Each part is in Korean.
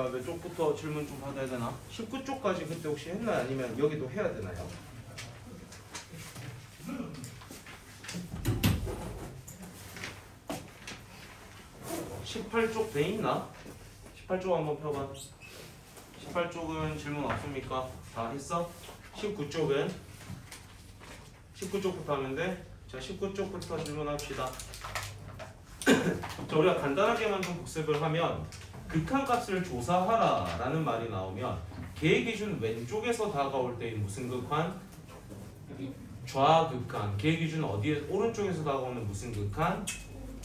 자, 몇 쪽부터 질문 좀 받아야 되나? 19쪽까지 그때 혹시 했나요? 아니면 여기도 해야 되나요? 18쪽 돼 있나? 18쪽 한번 펴봐. 18쪽은 질문 없습니까? 다 했어? 19쪽은? 19쪽부터 하면 돼? 자, 19쪽부터 질문합시다. 자, 우리가 간단하게만 좀 복습을 하면 극한값을 조사하라 라는 말이 나오면 계기준 왼쪽에서 다가올 때인 무슨 극한? 좌극한. 계기준 어디에? 오른쪽에서 다가오는 무슨 극한?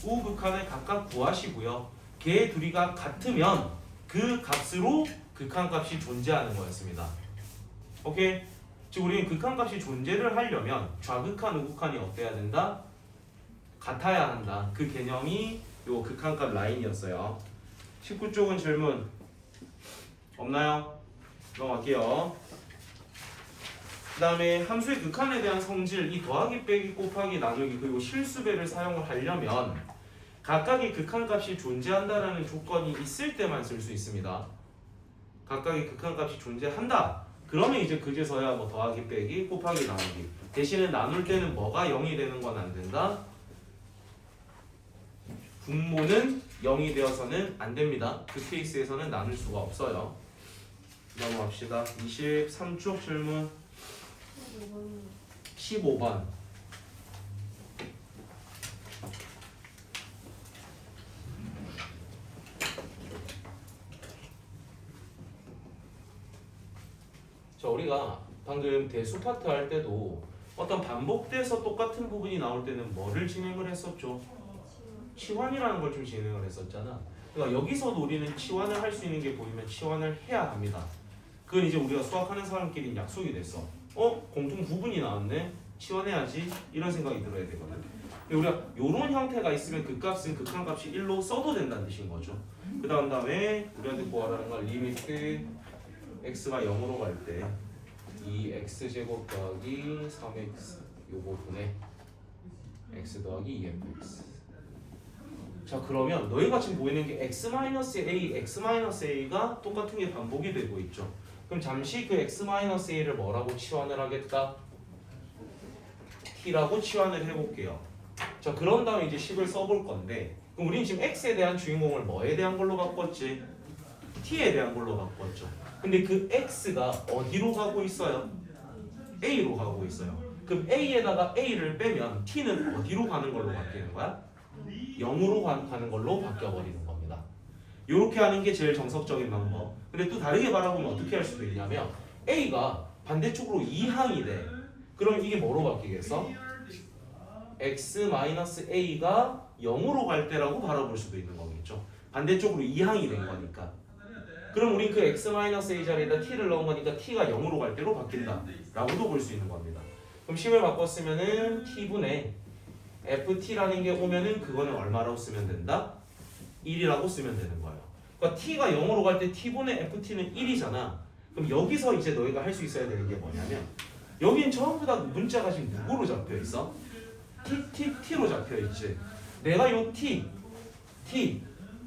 우극한을 각각 구하시고요. 걔 둘이가 같으면 그 값으로 극한값이 존재하는 거였습니다. 오케이? 즉 우리는 극한값이 존재를 하려면 좌극한, 우극한이 어때야 된다? 같아야 한다. 그 개념이 요 극한값 라인이었어요. 19쪽은 질문 없나요? 넘어갈게요. 그 다음에 함수의 극한에 대한 성질, 이 더하기 빼기 곱하기 나누기 그리고 실수배를 사용을 하려면 각각의 극한값이 존재한다라는 조건이 있을 때만 쓸 수 있습니다. 각각의 극한값이 존재한다. 그러면 이제 그제서야 뭐 더하기 빼기 곱하기 나누기. 대신에 나눌 때는 뭐가 0이 되는 건 안 된다. 분모는 0이 되어서는 안 됩니다. 그 케이스에서는 나눌 수가 없어요. 넘어갑시다. 23쪽 질문 15번. 자, 우리가 방금 대수 파트 할 때도 어떤 반복돼서 똑같은 부분이 나올 때는 뭐를 진행을 했었죠? 치환이라는 걸 좀 진행을 했었잖아. 그러니까 여기서도 우리는 치환을 할 수 있는 게 보이면 치환을 해야 합니다. 그건 이제 우리가 수학하는 사람끼리 약속이 됐어. 공통 부분이 나왔네? 치환해야지. 이런 생각이 들어야 되거든. 근데 우리가 이런 형태가 있으면 그 값은 극한값이 1로 써도 된다는 뜻인 거죠. 그 다음에 우리한테 구하라는 건 리미트 x가 0으로 갈 때 2x제곱 더하기 3x 요거 분의 x 더하기 2fx. 자, 그러면 너희가 지금 보이는 게 x-a, x-a가 똑같은 게 반복이 되고 있죠. 그럼 잠시 그 x-a를 뭐라고 치환을 하겠다? t라고 치환을 해볼게요. 자, 그런 다음에 이제 식을 써볼 건데, 그럼 우리는 지금 x에 대한 주인공을 뭐에 대한 걸로 바꿨지? t에 대한 걸로 바꿨죠. 근데 그 x가 어디로 가고 있어요? a로 가고 있어요. 그럼 a에다가 a를 빼면 t는 어디로 가는 걸로 바뀌는 거야? 0으로 가는 걸로 바뀌어버리는 겁니다. 이렇게 하는 게 제일 정석적인 방법. 근데 또 다르게 바라보면 어떻게 할 수도 있냐면 a가 반대쪽으로 2항이 돼. 그럼 이게 뭐로 바뀌겠어? x-a가 0으로 갈 때라고 바라볼 수도 있는 거겠죠. 반대쪽으로 2항이 된 거니까. 그럼 우린 그 x-a 자리에다 t를 넣은 거니까 t가 0으로 갈 때로 바뀐다 라고도 볼 수 있는 겁니다. 그럼 식을 바꿨으면은 t분의 ft라는 게 오면은 그거는 얼마라고 쓰면 된다? 1이라고 쓰면 되는 거예요. 그러니까 t가 0으로 갈 때 t분의 ft는 1이잖아. 그럼 여기서 이제 너희가 할 수 있어야 되는 게 뭐냐면 여긴 전부 다 문자가 지금 누구로 잡혀 있어? t로 잡혀 있지. 내가 요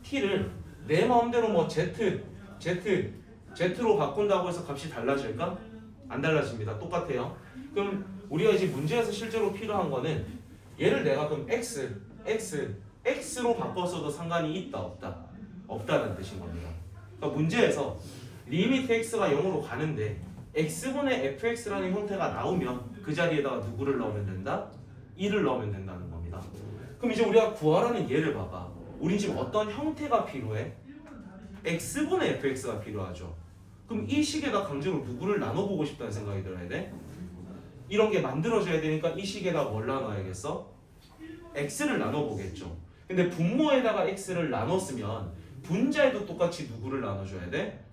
t를 내 마음대로 뭐 z로 바꾼다고 해서 값이 달라질까? 안 달라집니다. 똑같아요. 그럼 우리가 이제 문제에서 실제로 필요한 거는 얘를 내가 그럼 x로 바꿨어도 상관이 있다 없다? 없다는 뜻인 겁니다. 그러니까 문제에서 리미트 x가 0으로 가는데 x분의 fx라는 형태가 나오면 그 자리에다가 누구를 넣으면 된다? 1을 넣으면 된다는 겁니다. 그럼 이제 우리가 구하라는 얘를 봐봐. 우린 지금 어떤 형태가 필요해? x분의 fx가 필요하죠. 그럼 이 식에다 강제로 누구를 나눠보고 싶다는 생각이 들어야 돼? 이런 게 만들어져야 되니까 이 식에다 뭘 나눠야겠어? x를 나눠보겠죠. 근데 분모에다가 x를 나눴으면 분자에도 똑같이 누구를 나눠줘야 돼?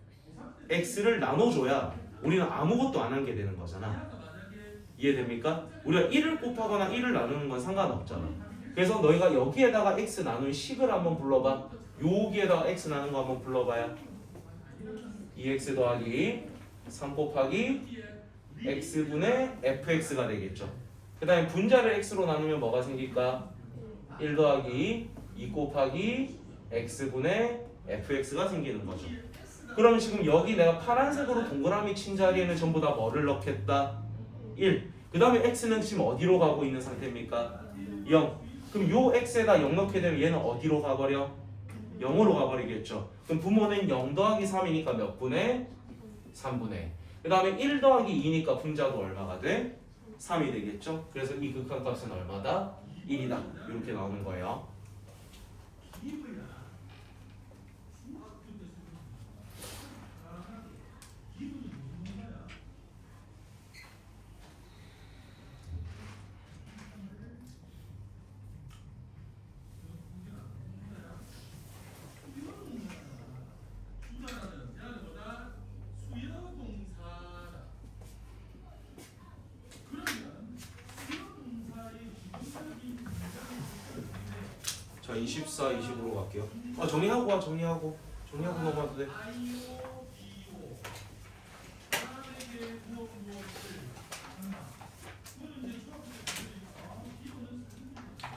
x를 나눠줘야 우리는 아무것도 안 한 게 되는 거잖아. 이해됩니까? 우리가 1을 곱하거나 1을 나누는 건 상관없잖아. 그래서 너희가 여기에다가 x 나눌 식을 한번 불러봐. 여기에다가 x 나눈 거 한번 불러봐요. 2x 더하기 3 곱하기 x분의 fx가 되겠죠. 그 다음에 분자를 x로 나누면 뭐가 생길까? 1 더하기 2 곱하기 x분의 fx가 생기는 거죠. 그러면 지금 여기 내가 파란색으로 동그라미 친 자리에는 전부 다 뭐를 넣겠다? 1. 그 다음에 x는 지금 어디로 가고 있는 상태입니까? 0. 그럼 요 x에다 0 넣게 되면 얘는 어디로 가버려? 0으로 가버리겠죠. 그럼 분모는 0 더하기 3이니까 몇 분의? 3분의. 그 다음에 1 더하기 2니까 분자도 얼마가 돼? 3이 되겠죠. 그래서 이 극한값은 얼마다? 1이다. 이렇게 나오는 거예요. 자, 24, 20으로 갈게요. 정리하고 넘어가도 돼.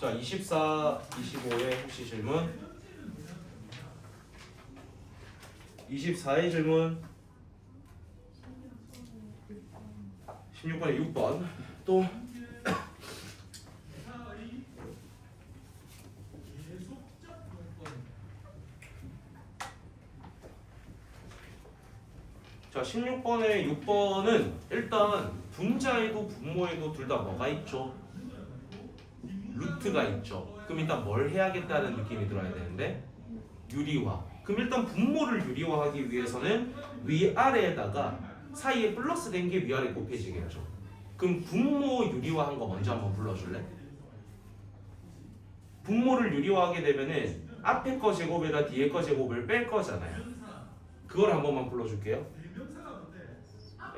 자, 24, 25에 혹시 질문? 24의 질문. 16번에 6번. 또 자, 16번에 6번은 일단 분자에도 분모에도 둘 다 뭐가 있죠? 루트가 있죠. 그럼 일단 뭘 해야겠다는 느낌이 들어야 되는데 유리화. 그럼 일단 분모를 유리화하기 위해서는 위아래에다가 사이에 플러스 된 게 위아래 곱해지겠죠. 그럼 분모 유리화한 거 먼저 한번 불러줄래? 분모를 유리화하게 되면은 앞에 거 제곱에다 뒤에 거 제곱을 뺄 거잖아요. 그걸 한 번만 불러줄게요.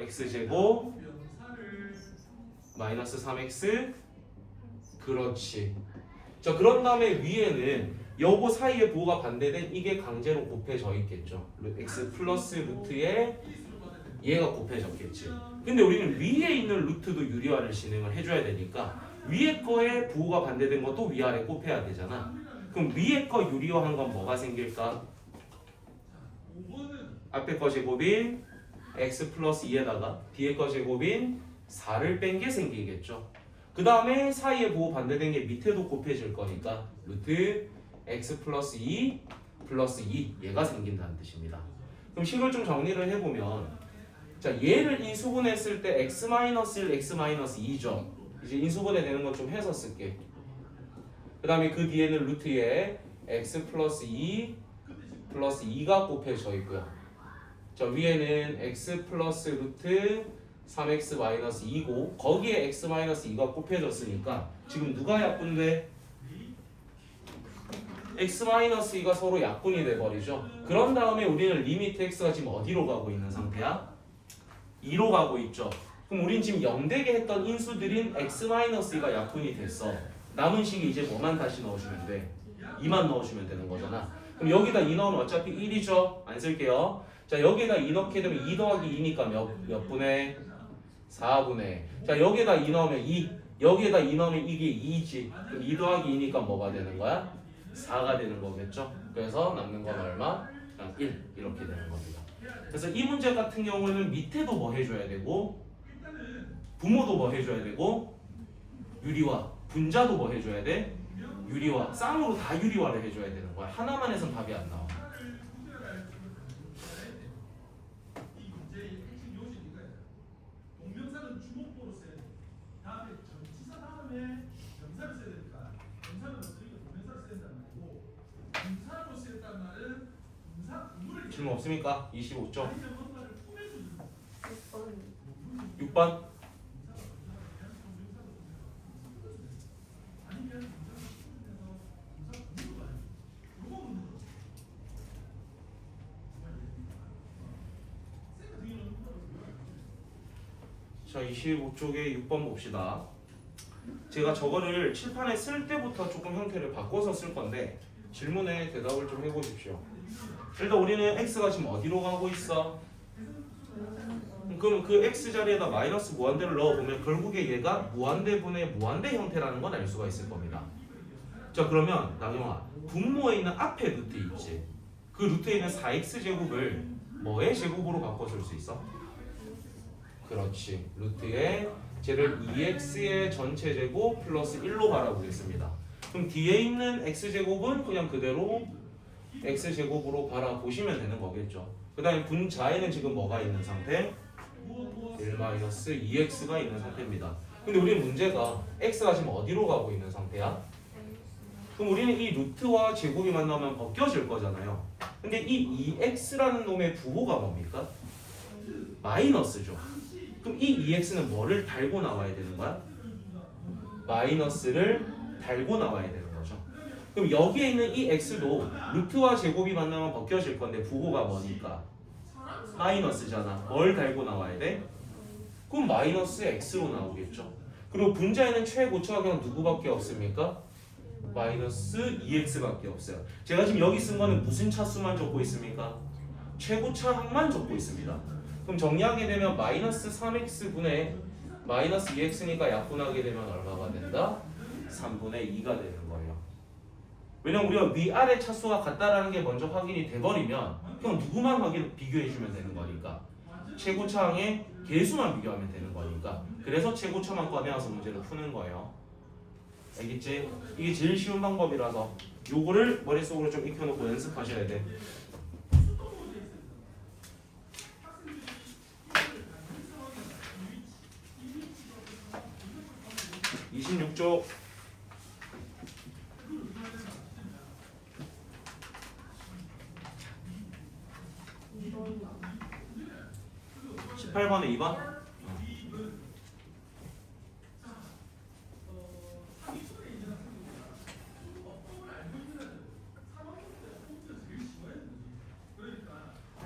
x제곱 마이너스 3x. 그렇지. 자, 그런 다음에 위에는 요거 사이에 부호가 반대된 이게 강제로 곱해져 있겠죠. x 플러스 루트에 얘가 곱해졌겠지. 근데 우리는 위에 있는 루트도 유리화를 진행을 해줘야 되니까 위에 거에 부호가 반대된 것도 위아래 곱해야 되잖아. 그럼 위에 거 유리화한 건 뭐가 생길까? 앞에 거 제곱인 x 플러스 2에다가 뒤에 거 제곱인 4를 뺀 게 생기겠죠. 그 다음에 사이에 부호 반대된 게 밑에도 곱해질 거니까 루트 x 플러스 2 플러스 2 얘가 생긴다는 뜻입니다. 그럼 식을 좀 정리를 해보면 자, 얘를 인수분해했을 때 x 마이너스 1, x 마이너스 2죠. 이제 인수분해 되는 거 좀 해서 쓸게. 그 다음에 그 뒤에는 루트에 x 플러스 2 플러스 2가 곱해져 있고요. 자, 위에는 x 플러스 루트 3x 마이너스 2고 거기에 x 마이너스 2가 곱해졌으니까 지금 누가 약분돼? x 마이너스 2가 서로 약분이 돼버리죠. 그런 다음에 우리는 리미트 x가 지금 어디로 가고 있는 상태야? 2로 가고 있죠. 그럼 우린 지금 0되게 했던 인수들인 x 마이너스 2가 약분이 됐어. 남은 식이 이제 뭐만 다시 넣어주면 돼? 2만 넣어주면 되는 거잖아. 그럼 여기다 2 넣으면 어차피 1이죠. 안 쓸게요. 자, 여기다 2 넣게 되면 2 더하기 2니까 몇 분의? 4분의. 자, 여기다 2 넣으면 2. 여기에다 2 넣으면 이게 2지. 그럼 2 더하기 2니까 뭐가 되는 거야? 4가 되는 거겠죠. 그래서 남는 건 얼마? 1 이렇게 되는 겁니다. 그래서 이 문제 같은 경우는 밑에도 뭐 해줘야 되고 부모도 뭐 해줘야 되고 유리화, 분자도 뭐 해줘야 돼? 유리화, 쌍으로 다 유리화를 해줘야 되는 거야. 하나만 해서는 답이 안 나와. 질문 없습니까? 25점. 6번. 자, 25쪽에 6번 봅시다. 제가 저거를 칠판에 쓸 때부터 조금 형태를 바꿔서 쓸 건데 질문에 대답을 좀 해보십시오. 일단 우리는 x가 지금 어디로 가고 있어? 그럼 그 x 자리에다 마이너스 무한대를 넣어보면 결국에 얘가 무한대분의 무한대 형태라는 건 알 수가 있을 겁니다. 자, 그러면 나경아, 분모에 있는 앞에 루트 있지? 그 루트에 있는 4x제곱을 뭐의 제곱으로 바꿔줄 수 있어? 그렇지. 루트에 쟤를 2x의 전체 제곱 플러스 1로 바라보겠습니다. 그럼 뒤에 있는 x제곱은 그냥 그대로 x제곱으로 바라보시면 되는 거겠죠. 그 다음에 분자에는 지금 뭐가 있는 상태? 1-2x가 있는 상태입니다. 근데 우리 문제가 x가 지금 어디로 가고 있는 상태야? 그럼 우리는 이 루트와 제곱이 만나면 벗겨질 거잖아요. 근데 이 2x라는 놈의 부호가 뭡니까? 마이너스죠. 그럼 이 2x는 뭐를 달고 나와야 되는 거야? 마이너스를 달고 나와야 되는 거죠. 그럼 여기에 있는 이 x도 루트와 제곱이 만나면 벗겨질 건데 부호가 뭐니까? 마이너스잖아. 뭘 달고 나와야 돼? 그럼 마이너스 x로 나오겠죠. 그리고 분자에는 최고차가 그냥 누구밖에 없습니까? 마이너스 2x밖에 없어요. 제가 지금 여기 쓴 거는 무슨 차수만 적고 있습니까? 최고차항만 적고 있습니다. 그럼 정리하게 되면 마이너스 3x분의 마이너스 2x니까 약분하게 되면 얼마가 된다? 3분의 2가 되는 거예요. 왜냐면 우리가 위아래 차수가 같다라는 게 먼저 확인이 돼버리면 그냥 누구만 비교해주면 되는 거니까 최고차항의 개수만 비교하면 되는 거니까 그래서 최고차만 꺼내와서 문제를 푸는 거예요. 알겠지? 이게 제일 쉬운 방법이라서 요거를 머릿속으로 좀 익혀놓고 연습하셔야 돼. (26쪽) 18번에 2번?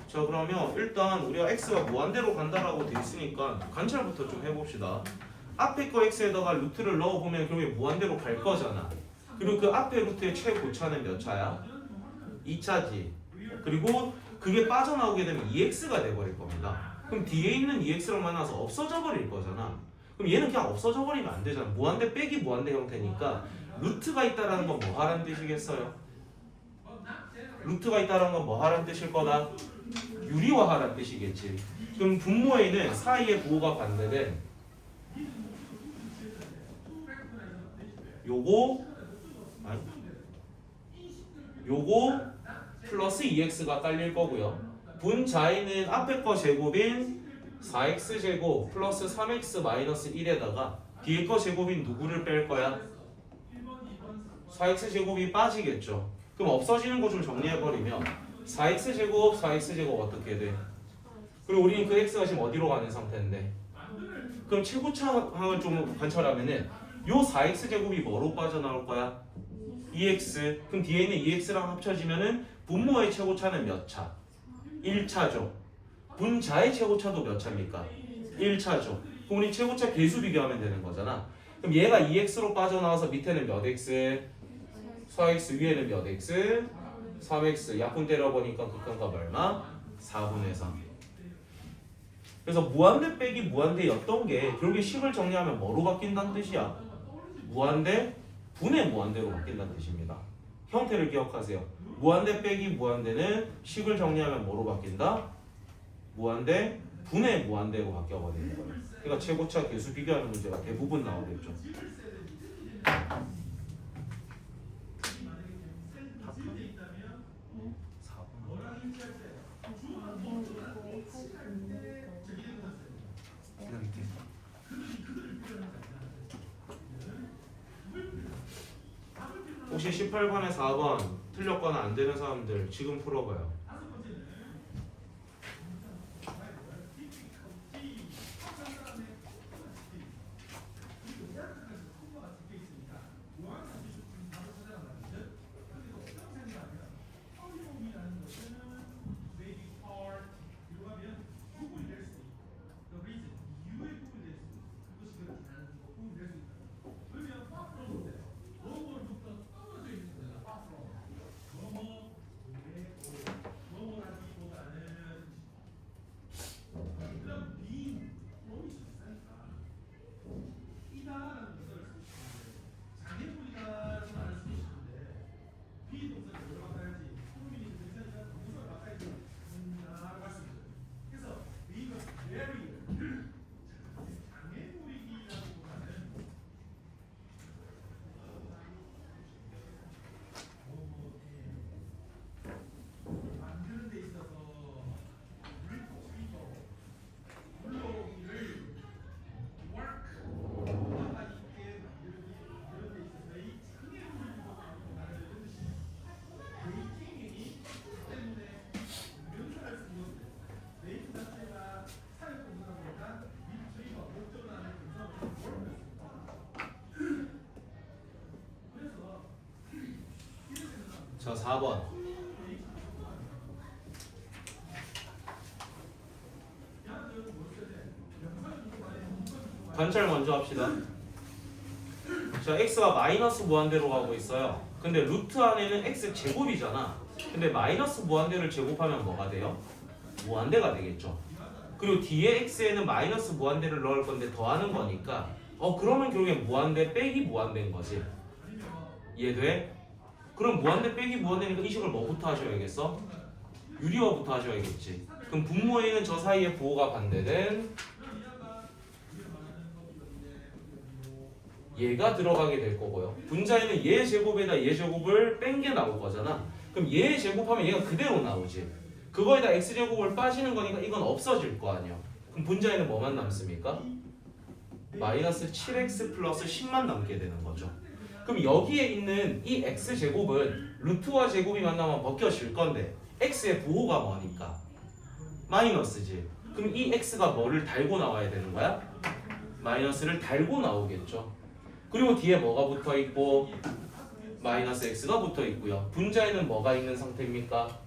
자 그러면 일단 우리가 x가 무한대로 간다라고 돼 있으니까 관찰부터 좀 해봅시다. 앞에 거 x에다가 루트를 넣어보면 그러면 무한대로 갈 거잖아. 그리고 그 앞에 루트의 최고차는 몇 차야? 2차지. 그리고 그게 빠져나오게 되면 2x가 돼버릴 겁니다. 그럼 뒤에 있는 2x랑 만나서 없어져 버릴 거잖아. 그럼 얘는 그냥 없어져 버리면 안 되잖아. 무한대 빼기 무한대 형태니까 루트가 있다라는 건 뭐 하라는 뜻이겠어요? 루트가 있다라는 건 뭐 하라는 뜻일 거다? 유리화하라는 뜻이겠지. 그럼 분모에는 사이의 부호가 반대된 요거 플러스 2x가 깔릴 거고요. 분자에는 앞에 거 제곱인 4x 제곱 플러스 3x 마이너스 1에다가 뒤에 거 제곱인 누구를 뺄 거야? 4x 제곱이 빠지겠죠. 그럼 없어지는 거 좀 정리해버리면 4x 제곱 어떻게 돼? 그리고 우리는 그 x가 지금 어디로 가는 상태인데 그럼 최고차항을 좀 관찰하면은 요 4x 제곱이 뭐로 빠져나올 거야? 2x. 그럼 뒤에 있는 2x랑 합쳐지면은 분모의 최고차는 몇 차? 1차죠. 분자의 최고차도 몇 차입니까? 1차죠. 그럼 우리 최고차 개수 비교하면 되는 거잖아. 그럼 얘가 2x로 빠져나와서 밑에는 몇 x? 4x 위에는 몇 x? 3x. 약분 때려보니까 극한값 얼마? 4분의 3. 그래서 무한대 빼기 무한대였던 게 결국에 식을 정리하면 뭐로 바뀐다는 뜻이야? 무한대 분의 무한대로 바뀐다는 뜻입니다. 형태를 기억하세요. 무한대 빼기 무한대는 식을 정리하면 뭐로 바뀐다? 무한대 분의 무한대로 바뀌어버리는 거예요. 그러니까 최고차 개수 비교하는 문제가 대부분 나오겠죠. 혹시 18번에 4번 틀렸거나 안 되는 사람들 지금 풀어봐요. 자, 4번. 관찰 먼저 합시다. 자, x가 마이너스 무한대로 가고 있어요. 근데 루트 안에는 x 제곱이잖아. 근데 마이너스 무한대를 제곱하면 뭐가 돼요? 무한대가 되겠죠. 그리고 뒤에 x에는 마이너스 무한대를 넣을 건데 더하는 거니까 그러면 결국엔 무한대 빼기 무한대인 거지. 이해돼? 그럼 무한대 빼기 무한대니까 이 식을 뭐부터 하셔야겠어? 유리화부터 하셔야겠지. 그럼 분모에는 저 사이에 부호가 반대된 얘가 들어가게 될 거고요. 분자에는 얘 제곱에다 얘 제곱을 뺀 게 나올 거잖아. 그럼 얘 제곱하면 얘가 그대로 나오지. 그거에다 x 제곱을 빠지는 거니까 이건 없어질 거 아니야. 그럼 분자에는 뭐만 남습니까? 마이너스 7x 플러스 10만 남게 되는 거죠. 그럼 여기에 있는 이 x 제곱은 루트와 제곱이 만나면 벗겨질 건데 x의 부호가 뭐니까? 마이너스지. 그럼 이 x가 뭐를 달고 나와야 되는 거야? 마이너스를 달고 나오겠죠. 그리고 뒤에 뭐가 붙어 있고 마이너스 x가 붙어 있고요. 분자에는 뭐가 있는 상태입니까?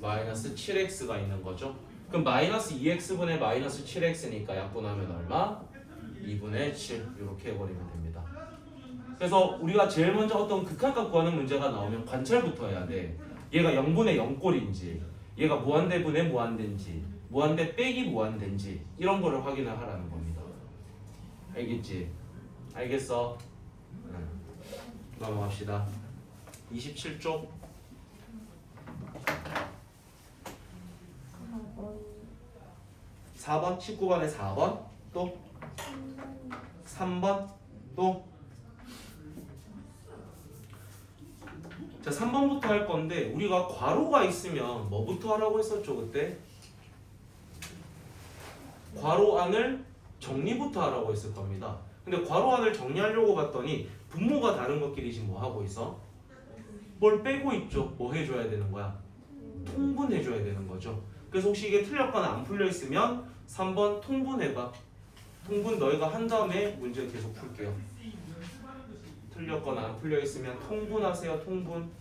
마이너스 7x가 있는 거죠. 그럼 마이너스 2x분의 마이너스 7x니까 약분하면 얼마? 2분의 7 이렇게 해버리면 됩니다. 그래서 우리가 제일 먼저 어떤 극한값 구하는 문제가 나오면 관찰부터 해야 돼. 얘가 0분의 0꼴인지 얘가 무한대분의 무한대인지 무한대 빼기 무한대인지 이런 거를 확인을 하라는 겁니다. 알겠지? 알겠어? 넘어갑시다. 27쪽 4번 19번에 4번 또 3번 또 자 3번부터 할 건데 우리가 괄호가 있으면 뭐부터 하라고 했었죠 그때? 괄호 안을 정리부터 하라고 했을 겁니다. 근데 괄호 안을 정리하려고 봤더니 분모가 다른 것끼리 지금 뭐 하고 있어? 뭘 빼고 있죠? 뭐 해줘야 되는 거야? 통분해줘야 되는 거죠. 그래서 혹시 이게 틀렸거나 안 풀려 있으면 3번 통분해봐. 통분 너희가 한 다음에 문제 계속 풀게요. 틀렸거나 안 풀려 있으면 통분하세요. 통분.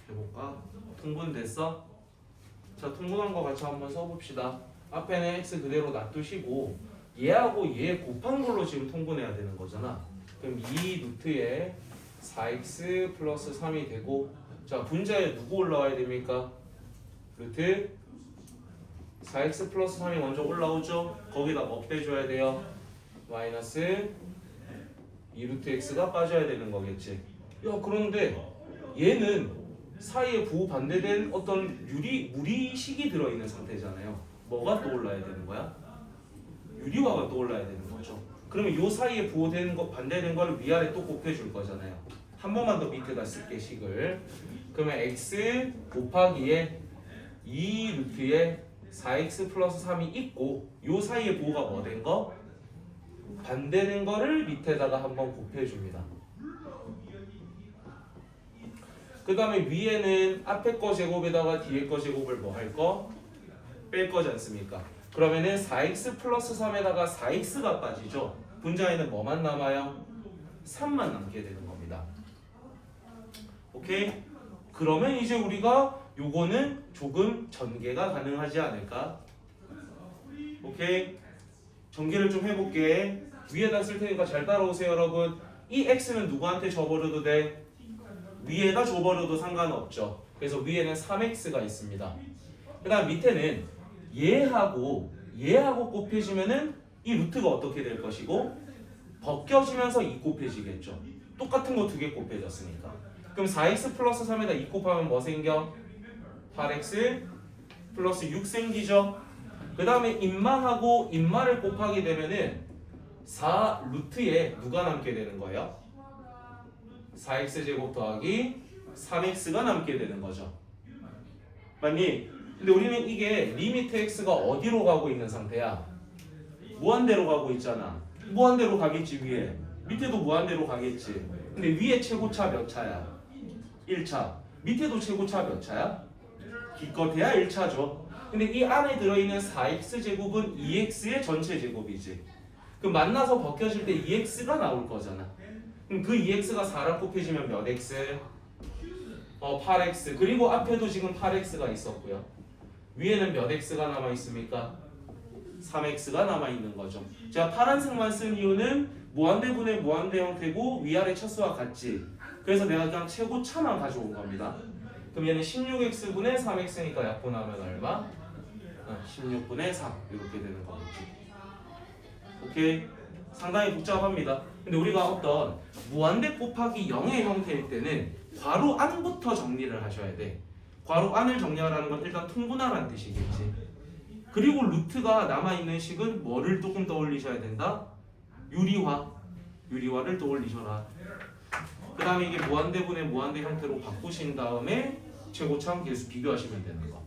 해볼까? 통분됐어? 자, 통분한 거 같이 한번 써봅시다. 앞에는 x 그대로 놔두시고 얘하고 얘 곱한 걸로 지금 통분해야 되는 거잖아. 그럼 2 루트에 4x 플러스 3이 되고 자, 분자에 누구 올라와야 됩니까? 루트 4x 플러스 3이 먼저 올라오죠? 거기다 뭐 빼줘야 돼요? 마이너스 2 루트 x가 빠져야 되는 거겠지. 야, 그런데 얘는 사이에 부호 반대된 어떤 무리식이 들어있는 상태잖아요. 뭐가 떠올라야 되는 거야? 유리화가 떠올라야 되는 거죠. 그러면 요 사이에 부호되는 거 반대된 거를 위아래 또 곱해줄 거잖아요. 한 번만 더 밑에다 쓸게 식을. 그러면 x 곱하기에 2 루트에 4x 플러스 3이 있고 요 사이에 부호가 뭐 된 거? 반대된 거를 밑에다가 한번 곱해줍니다. 그 다음에 위에는 앞에 거 제곱에다가 뒤에 거 제곱을 뭐 할 거? 뺄 거지 않습니까? 그러면은 4x 플러스 3에다가 4x가 빠지죠. 분자에는 뭐만 남아요? 3만 남게 되는 겁니다. 오케이? 그러면 이제 우리가 요거는 조금 전개가 가능하지 않을까? 오케이? 전개를 좀 해볼게. 위에다 쓸 테니까 잘 따라오세요 여러분. 이 x는 누구한테 줘버려도 돼? 위에다 줘버려도 상관없죠. 그래서 위에는 3x가 있습니다. 그 다음 밑에는 얘하고 곱해지면은 이 루트가 어떻게 될 것이고 벗겨지면서 2 곱해지겠죠. 똑같은 거 2개 곱해졌으니까. 그럼 4x 플러스 3에다 2 곱하면 뭐 생겨? 8x 플러스 6 생기죠. 그 다음에 인마하고 인마를 곱하게 되면은 4 루트에 누가 남게 되는 거예요? 4x 제곱 더하기 3x가 남게 되는 거죠. 맞니? 근데 우리는 이게 리미트 x가 어디로 가고 있는 상태야? 무한대로 가고 있잖아. 무한대로 가겠지 위에. 밑에도 무한대로 가겠지. 근데 위에 최고차 몇 차야? 1차. 밑에도 최고차 몇 차야? 기껏해야 1차죠. 근데 이 안에 들어있는 4x 제곱은 2x의 전체 제곱이지. 그럼 만나서 벗겨질 때 2x가 나올 거잖아. 그럼 그 2x가 4랑 곱해지면 몇 x? 8x. 그리고 앞에도 지금 8x가 있었고요. 위에는 몇 x가 남아 있습니까? 3x가 남아 있는 거죠. 제가 파란색만 쓴 이유는 무한대분의 무한대 형태고 위아래 차수와 같지. 그래서 내가 그냥 최고차만 가져온 겁니다. 그럼 얘는 16x분의 3x니까 약분하면 얼마? 16분의 3 이렇게 되는 거겠지. 오케이? 상당히 복잡합니다. 근데 우리가 어떤 무한대 곱하기 0의 형태일 때는 괄호 안부터 정리를 하셔야 돼. 괄호 안을 정리하라는 건 일단 통분하라는 뜻이겠지. 그리고 루트가 남아있는 식은 뭐를 조금 떠올리셔야 된다? 유리화를 떠올리셔라. 그 다음에 이게 무한대분의 무한대 형태로 바꾸신 다음에 최고차함 계수 비교하시면 되는 거.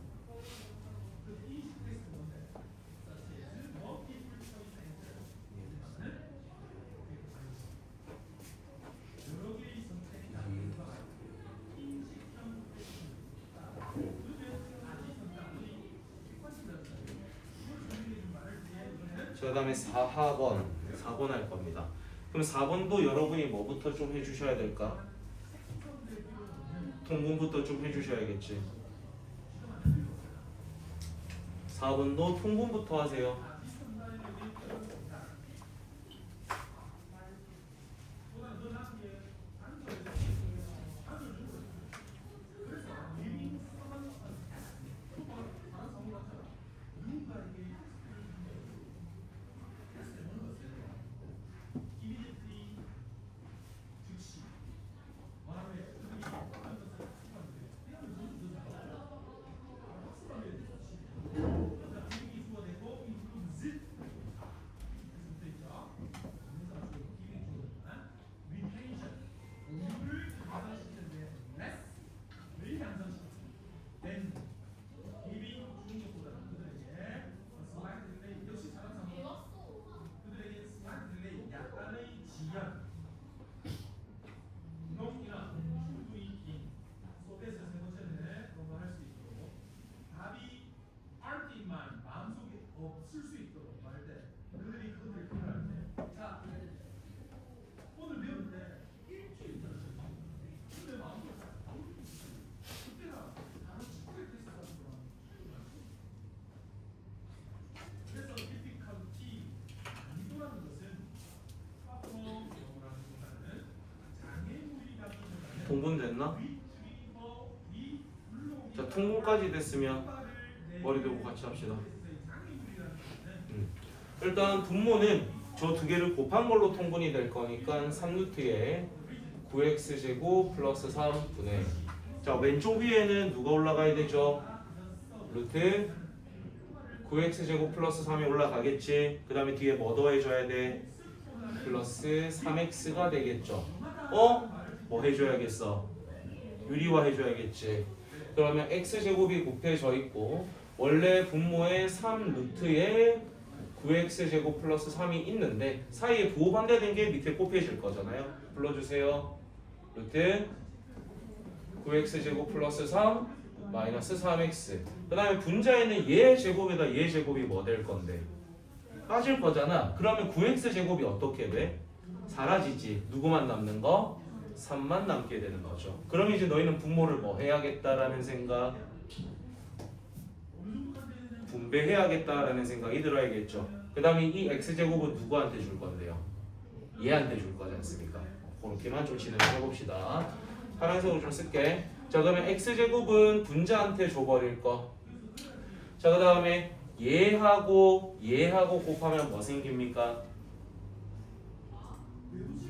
그 다음에 4번 할 겁니다. 그럼 4번도 여러분이 뭐부터 좀 해주셔야 될까? 통분부터 좀 해주셔야겠지. 4번도 통분부터 하세요. 통분됐나? 자, 통분까지 됐으면 머리 들고 같이 합시다. 일단 분모는 저 두 개를 곱한 걸로 통분이 될 거니까 3루트에 9x제곱 플러스 3분의 자 왼쪽 위에는 누가 올라가야 되죠? 루트 9x제곱 플러스 3이 올라가겠지. 그 다음에 뒤에 뭐 더해줘야 돼? 플러스 3x가 되겠죠. 뭐 해줘야겠어? 유리화 해줘야겠지. 그러면 x제곱이 곱해져 있고 원래 분모에 3루트에 9x제곱 플러스 3이 있는데 사이에 부호 반대된 게 밑에 곱해질 거잖아요. 불러주세요. 루트 9x제곱 플러스 3 마이너스 3x. 그 다음에 분자에는 얘 제곱에다 얘 제곱이 뭐 될 건데? 빠질 거잖아. 그러면 9x제곱이 어떻게 돼? 사라지지. 누구만 남는 거? 3만 남게 되는 거죠. 그럼 이제 너희는 분모를 뭐 해야겠다라는 생각? 분배해야겠다라는 생각이 들어야겠죠. 그 다음에 이 x제곱은 누구한테 줄 건데요? 얘한테 줄 거지 않습니까? 그렇게만 좀 진행을 해봅시다. 파란색으로 좀 쓸게. 자, 그러면 x제곱은 분자한테 줘버릴 거. 자, 그 다음에 얘하고 곱하면 뭐 생깁니까?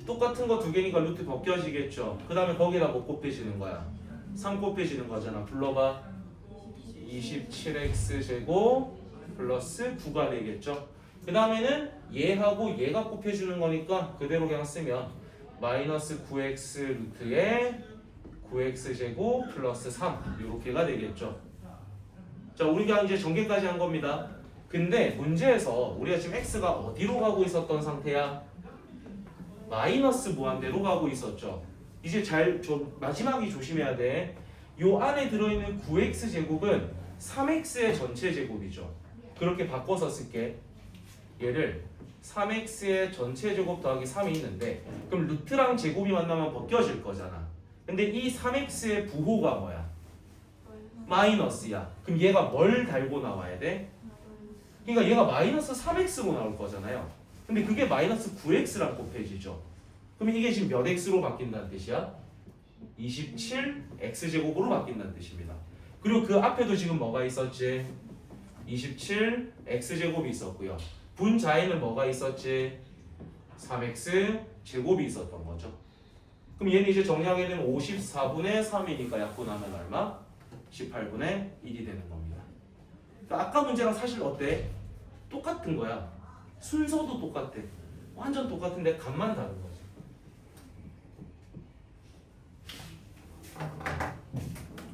똑같은 거 두 개니까 루트 벗겨지겠죠. 그 다음에 거기다 뭐 곱해지는 거야? 3 곱해지는 거잖아. 불러봐. 27x제곱 플러스 9가 되겠죠. 그 다음에는 얘하고 얘가 곱해주는 거니까 그대로 그냥 쓰면 마이너스 9x 루트에 9x제곱 플러스 3 이렇게가 되겠죠. 자, 우리가 이제 전개까지 한 겁니다. 근데 문제에서 우리가 지금 x가 어디로 가고 있었던 상태야? 마이너스 무한대로 가고 있었죠. 이제 마지막이 조심해야 돼. 요 안에 들어있는 9x제곱은 3x의 전체 제곱이죠. 그렇게 바꿔서 쓸게. 얘를 3x의 전체 제곱 더하기 3이 있는데 그럼 루트랑 제곱이 만나면 벗겨질 거잖아. 근데 이 3x의 부호가 뭐야? 마이너스야. 그럼 얘가 뭘 달고 나와야 돼? 그러니까 얘가 마이너스 3x로 나올 거잖아요. 근데 그게 마이너스 9x랑 곱해지죠. 그럼 이게 지금 몇 x로 바뀐다는 뜻이야? 27x제곱으로 바뀐다는 뜻입니다. 그리고 그 앞에도 지금 뭐가 있었지? 27x제곱이 있었고요. 분자에는 뭐가 있었지? 3x제곱이 있었던 거죠. 그럼 얘는 이제 정리하게 되면 54분의 3이니까 약분하면 얼마? 18분의 1이 되는 겁니다. 그러니까 아까 문제랑 사실 어때? 똑같은 거야. 순서도 똑같아. 완전 똑같은데 값만 다른 거지.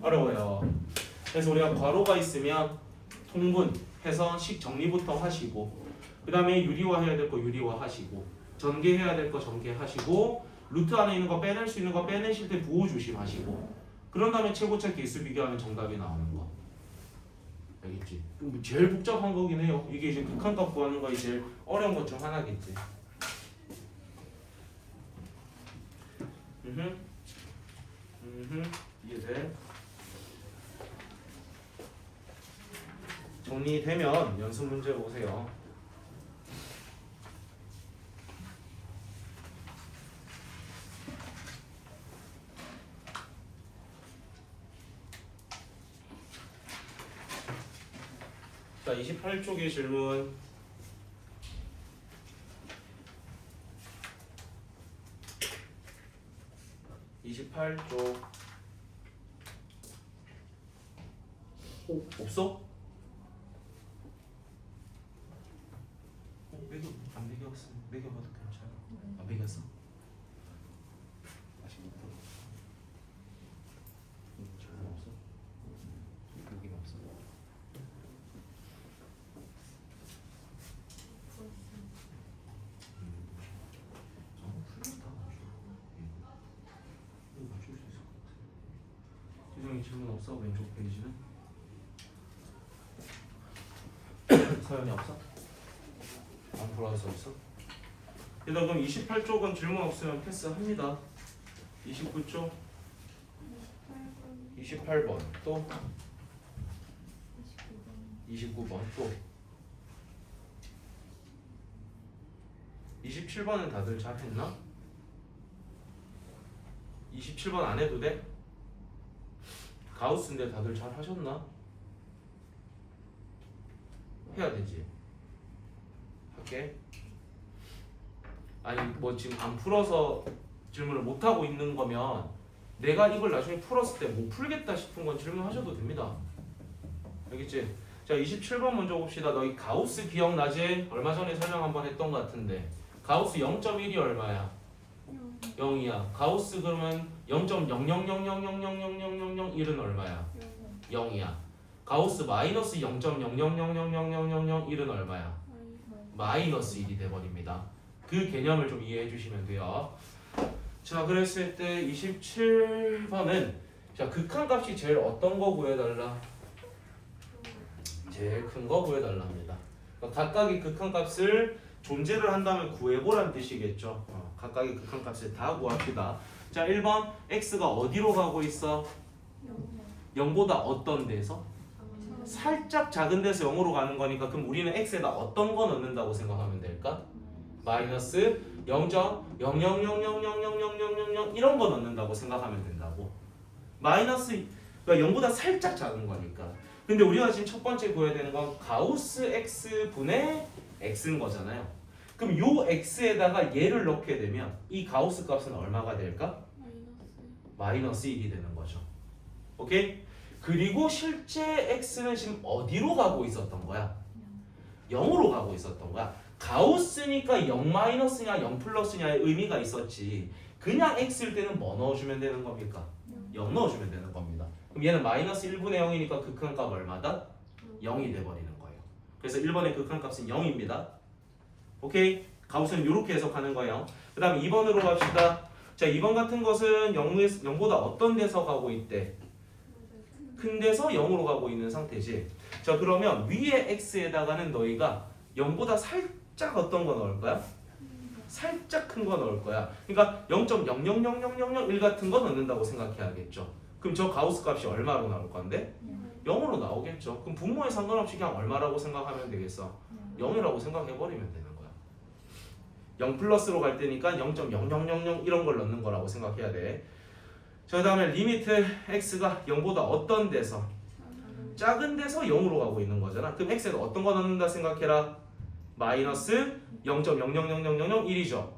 어려워요. 그래서 우리가 괄호가 있으면 통분해서 식 정리부터 하시고 그 다음에 유리화 해야 될 거 유리화 하시고 전개해야 될 거 전개하시고 루트 안에 있는 거 빼낼 수 있는 거 빼내실 때 부호 조심하시고 그런 다음에 최고차 개수 비교하면 정답이 나오는 거. 알겠지? 제일 복잡한 거긴 해요. 이게 이제 극한값 구하는 거 제일 어려운 것 중 하나겠지. 이해돼? 정리되면 연습 문제 보세요. 자, 28쪽의 질문. 없어? 안 매겼어. 매겨봐도 괜찮아. 안 매겼어? 아직 못 풀어. 질문 없어? 여긴 없어. 맞출 수 있을 것 같아. 지정이 질문 없어? 왼쪽 페이지는? 서연이 없어? 안 풀어서 있어? 일단 그럼 28쪽은 질문 없으면 패스합니다. 29쪽 28번 또 29번 또 27번은 다들 잘 했나? 27번 안 해도 돼? 가우스인데 다들 잘 하셨나? 해야 되지. 할게. 아니 뭐 지금 안 풀어서 질문을 못 하고 있는 거면 내가 이걸 나중에 풀었을 때 못 풀겠다 싶은 건 질문하셔도 됩니다. 알겠지? 자, 27번 먼저 봅시다. 너희 가우스 기억나지? 얼마 전에 설명 한번 했던 것 같은데 가우스 0.1이 얼마야? 0이야. 가우스 그러면 0.00000000001은 얼마야? 0이야. 가우스 마이너스 0.000000001은 얼마야? 마이너스 1이 돼버립니다. 그 개념을 좀 이해해 주시면 돼요. 자, 그랬을 때 27번은 자, 극한값이 제일 어떤 거 구해달라? 제일 큰 거 구해달랍니다. 그러니까 각각의 극한값을 존재를 한다면 구해보란 뜻이겠죠. 각각의 극한값을 다 구합시다. 자, 1번 x가 어디로 가고 있어? 0보다 어떤 데서? 살짝 작은 데서 0으로 가는 거니까 그럼 우리는 x에다 어떤 거 넣는다고 생각하면 될까? 마이너스 0.000000000 이런 거 넣는다고 생각하면 된다고. 마이너스 그러니까 0보다 살짝 작은 거니까. 근데 우리가 지금 첫 번째 구해야 되는 건 가우스 x 분의 x인 거잖아요. 그럼 요 x에다가 얘를 넣게 되면 이 가우스 값은 얼마가 될까? 마이너스 1이 되는 거죠. 오케이? 그리고 실제 x는 지금 어디로 가고 있었던 거야? 0으로 가고 있었던 거야. 가우스니까 0 마이너스냐 0 플러스냐의 의미가 있었지. 그냥 x일 때는 뭐 넣어주면 되는 겁니까? 0 넣어주면 되는 겁니다. 그럼 얘는 마이너스 1분의 0이니까 극한값 얼마다? 0이 돼버리는 거예요. 그래서 1번의 극한값은 0입니다. 오케이? 가우스는 이렇게 해석하는 거예요. 그 다음 2번으로 갑시다. 자, 2번 같은 것은 0보다 어떤 데서 가고 있대? 큰 데서 0으로 가고 있는 상태지. 자, 그러면 위에 x에다가는 너희가 0보다 살짝 어떤 거 넣을 거야? 살짝 큰 거 넣을 거야. 그러니까 0.000001 같은 거 넣는다고 생각해야겠죠. 그럼 저 가우스 값이 얼마로 나올 건데? 0으로 나오겠죠. 그럼 분모에 상관없이 그냥 얼마라고 생각하면 되겠어? 0이라고 생각해버리면 되는 거야. 0 플러스로 갈 때니까 0.0000 이런 걸 넣는 거라고 생각해야 돼. 자, 그 다음에 리미트 x가 0보다 어떤 데서? 작은 데서 0으로 가고 있는 거잖아. 그럼 x에다 어떤 거 넣는다 생각해라. 마이너스 0.000001이죠.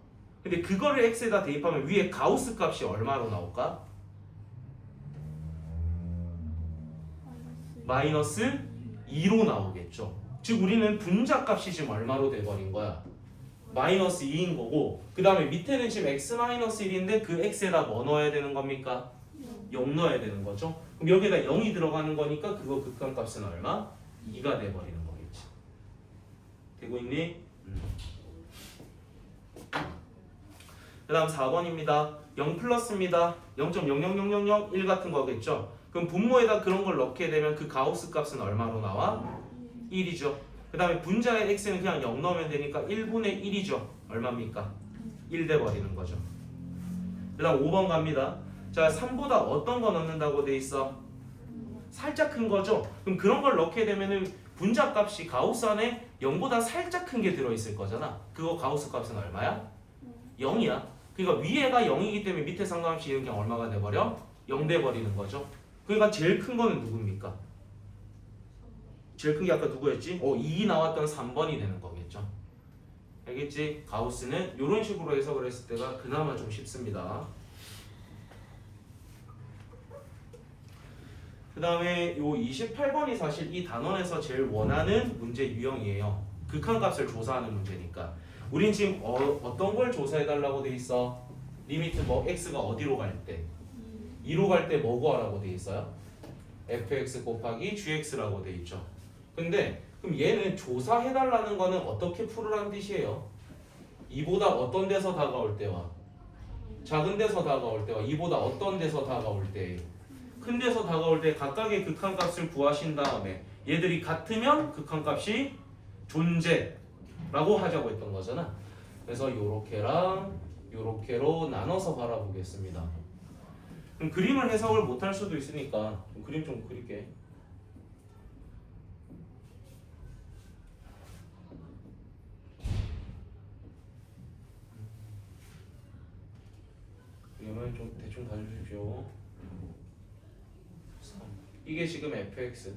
근데 그거를 x에다 대입하면 위에 가우스 값이 얼마로 나올까? 마이너스 2로 나오겠죠. 즉 우리는 분자 값이 지금 얼마로 돼버린 거야? 마이너스 2인 거고, 그 다음에 밑에는 지금 x 마이너스 1인데 그 x에다 뭐 넣어야 되는 겁니까? 0 넣어야 되는 거죠. 그럼 여기에다 0이 들어가는 거니까 그거 극한값은 얼마? 2가 돼버리는 거겠지. 되고 있니? 그 다음 4번입니다. 0 플러스입니다. 0.000001 같은 거겠죠. 그럼 분모에다 그런 걸 넣게 되면 그 가우스 값은 얼마로 나와? 1이죠. 그 다음에 분자의 x는 그냥 0 넣으면 되니까 1분의 1이죠. 얼마입니까? 1 돼버리는 거죠. 그 다음 5번 갑니다. 자, 3보다 어떤 거 넣는다고 돼 있어? 살짝 큰 거죠. 그럼 그런 걸 넣게 되면은 분자 값이 가우스 안에 0보다 살짝 큰 게 들어있을 거잖아. 그거 가우스 값은 얼마야? 0이야. 그러니까 위에가 0이기 때문에 밑에 상관없이 이런 게 얼마가 돼버려? 0 돼버리는 거죠. 그러니까 제일 큰 거는 누굽니까? 제일 큰 게 아까 누구였지? 2 나왔던 3번이 되는 거겠죠. 알겠지? 가우스는 이런 식으로 해석을 했을 때가 그나마 좀 쉽습니다. 그 다음에 요 28번이 사실 이 단원에서 제일 원하는 문제 유형이에요. 극한값을 조사하는 문제니까. 우린 지금 어떤 걸 조사해달라고 돼 있어? 리미트 뭐 x가 어디로 갈 때? 2로 갈 때 뭐 구하라고 돼 있어요? fx 곱하기 gx라고 돼 있죠. 근데 그럼 얘는 조사해달라는 거는 어떻게 풀으라는 뜻이에요? 2보다 어떤 데서 다가올 때와 작은 데서 다가올 때와 2보다 어떤 데서 다가올 때, 큰 데서 다가올 때 각각의 극한값을 구하신 다음에 얘들이 같으면 극한값이 존재라고 하자고 했던 거잖아. 그래서 요렇게랑 요렇게로 나눠서 바라보겠습니다. 그럼 그림을 해석을 못할 수도 있으니까 그림 좀 그릴게. 그림을 좀 대충 봐주십시오. 이게 지금 fx.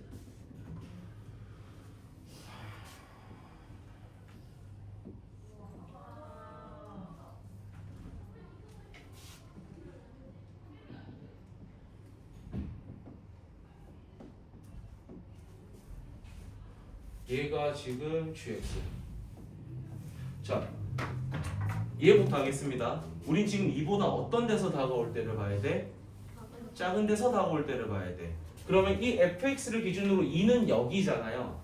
얘가 지금 gx. 자, 얘부터 하겠습니다. 우린 지금 2보다 어떤 데서 다가올 때를 봐야 돼? 작은 데서 다가올 때를 봐야 돼. 그러면 이 fx를 기준으로 2는 여기잖아요.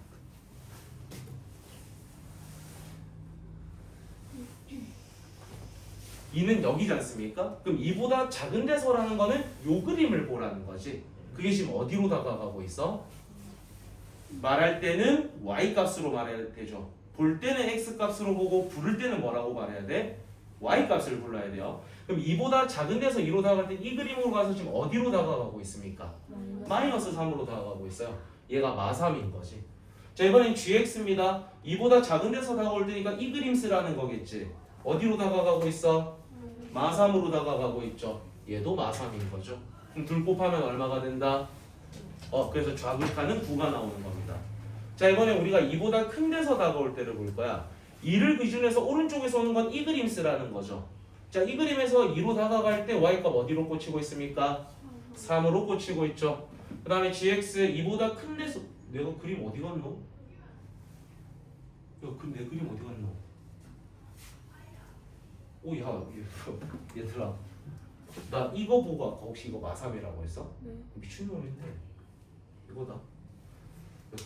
이는 여기지 않습니까? 그럼 2보다 작은 데서라는 거는 요 그림을 보라는 거지. 그게 지금 어디로 다가가고 있어? 말할 때는 y 값으로 말해야 되죠. 볼 때는 x 값으로 보고 부를 때는 뭐라고 말해야 돼? y 값을 불러야 돼요. 그럼 2보다 작은 데서 2로 다가갈 때 이 그림으로 가서 지금 어디로 다가가고 있습니까? 마이너스 3으로 다가가고 있어요. 얘가 마3인 거지. 자, 이번엔 gx입니다. 이보다 작은 데서 다가올 테니까 이 그림 쓰라는 거겠지. 어디로 다가가고 있어? 마3으로 다가가고 있죠. 얘도 마3인 거죠. 그럼 둘 곱하면 얼마가 된다? 그래서 좌극하는 9가 나오는 겁니다. 자, 이번에 우리가 이보다 큰 데서 다가올 때를 볼 거야. 2를 기준해서 오른쪽에서 오는 건 이 그림 쓰라는 거죠. 자, 이 그림에서 2로 다가갈 때 y값 어디로 꽂히고 있습니까? 3으로 꽂히고 있죠. 그 다음에 gx 2보다 큰 데서 내가 그림 어디 갔노? 야, 내 그림 어디 갔노? 오야 얘들아, 나 이거 보고 아까 혹시 이거 마3이라고 했어? 네. 미친놈인데 이거다. 야,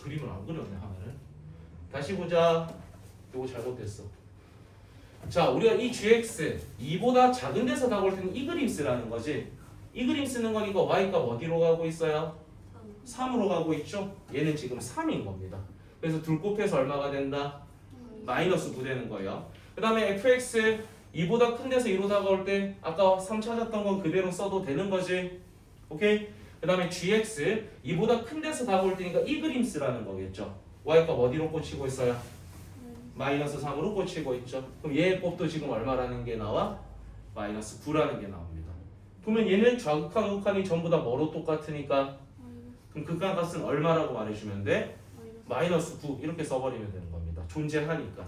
그림을 안 그렸네 화면을. 다시 보자. 이거 잘못됐어. 자, 우리가 이 gx 2보다 작은 데서 다가올 때는 이 그림 쓰라는 거지. 이 그림 쓰는 거니까 y값 어디로 가고 있어요? 3으로 가고 있죠? 얘는 지금 3인 겁니다. 그래서 둘 곱해서 얼마가 된다? 마이너스 9 되는 거예요. 그 다음에 fx 2보다 큰 데서 2로 다가올 때 아까 3 찾았던 건 그대로 써도 되는 거지. 오케이? 그 다음에 gx 2보다 큰 데서 다가올 때니까 이 그림 쓰라는 거겠죠. y값 어디로 꽂히고 있어요? 마이너스 3으로 꽂히고 있죠. 그럼 얘의 곱도 지금 얼마라는 게 나와? 마이너스 9라는 게 나옵니다. 그러면 얘는 좌극한 우극한이 전부 다 뭐로 똑같으니까 그럼 극한 값은 얼마라고 말해주면 돼? 마이너스 9 이렇게 써버리면 되는 겁니다. 존재하니까.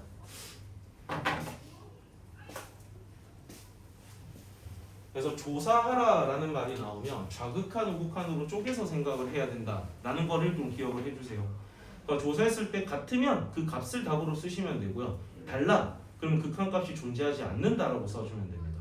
그래서 조사하라라는 말이 나오면 좌극한 우극한으로 쪼개서 생각을 해야 된다라는 거를 좀 기억을 해주세요. 그러니까 조사했을 때 같으면 그 값을 답으로 쓰시면 되고요. 달라 그럼 극한 값이 존재하지 않는다라고 써주면 됩니다.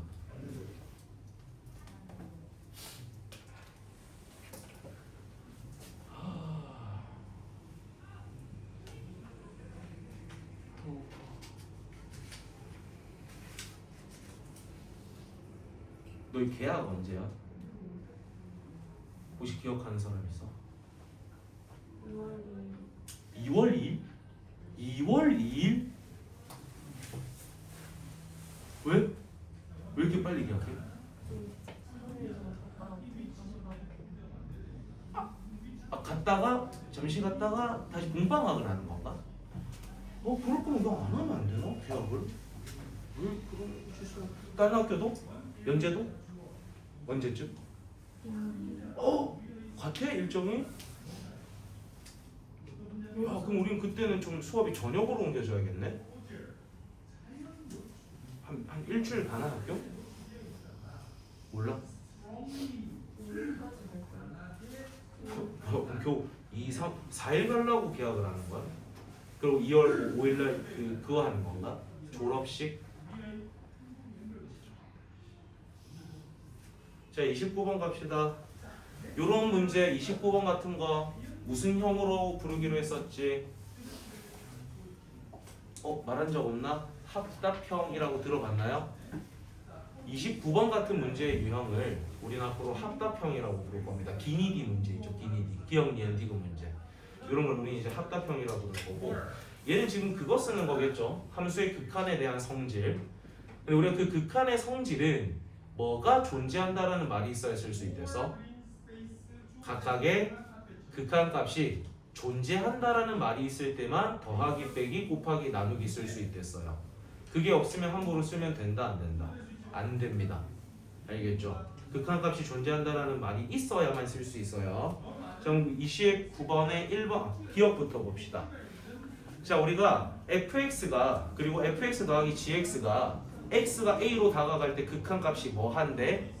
너희 계약 언제야? 혹시 기억하는 사람 있어? 2월 2일? 2월 2일? 왜? 왜 이렇게 빨리 계약해? 갔다가 잠시 갔다가 다시 공방학을 하는 건가? 그럴 거면 너 안 하면 안 되나? 계약을? 왜 그런 실수? 다른 학교도? 연재도? 언제쯤? 같아 일정이? 야, 그럼 우린 그때는 좀 수업이 저녁으로 옮겨져야겠네? 한 일주일 가나 학교? 몰라? 그럼 겨우 2, 3, 4일 가려고 계약을 하는 거야? 그리고 2월 5일날 그거 하는 건가? 졸업식? 자, 29번 갑시다. 요런 문제 29번 같은 거 무슨 형으로 부르기로 했었지? 말한 적 없나? 합답형이라고 들어봤나요? 29번 같은 문제의 유형을 우리는 앞으로 합답형이라고 부를 겁니다. 기니디 문제 있죠. 기니디. 기억 니은 디귿 문제. 이런 걸 우리 이제 합답형이라고 부를 거고, 얘는 지금 그거 쓰는 거겠죠. 함수의 극한에 대한 성질. 근데 우리가 그 극한의 성질은 뭐가 존재한다라는 말이 있어야 쓸 수 있대서 각각의 극한값이 존재한다라는 말이 있을 때만 더하기 빼기 곱하기 나누기 쓸 수 있댔어요. 그게 없으면 함부로 쓰면 된다 안 된다? 안 됩니다. 알겠죠? 극한값이 존재한다라는 말이 있어야만 쓸 수 있어요. 자, 29번의 1번 기억부터 봅시다. 자, 우리가 fx가 그리고 fx 더하기 gx가 x가 a로 다가갈 때 극한값이 뭐한데?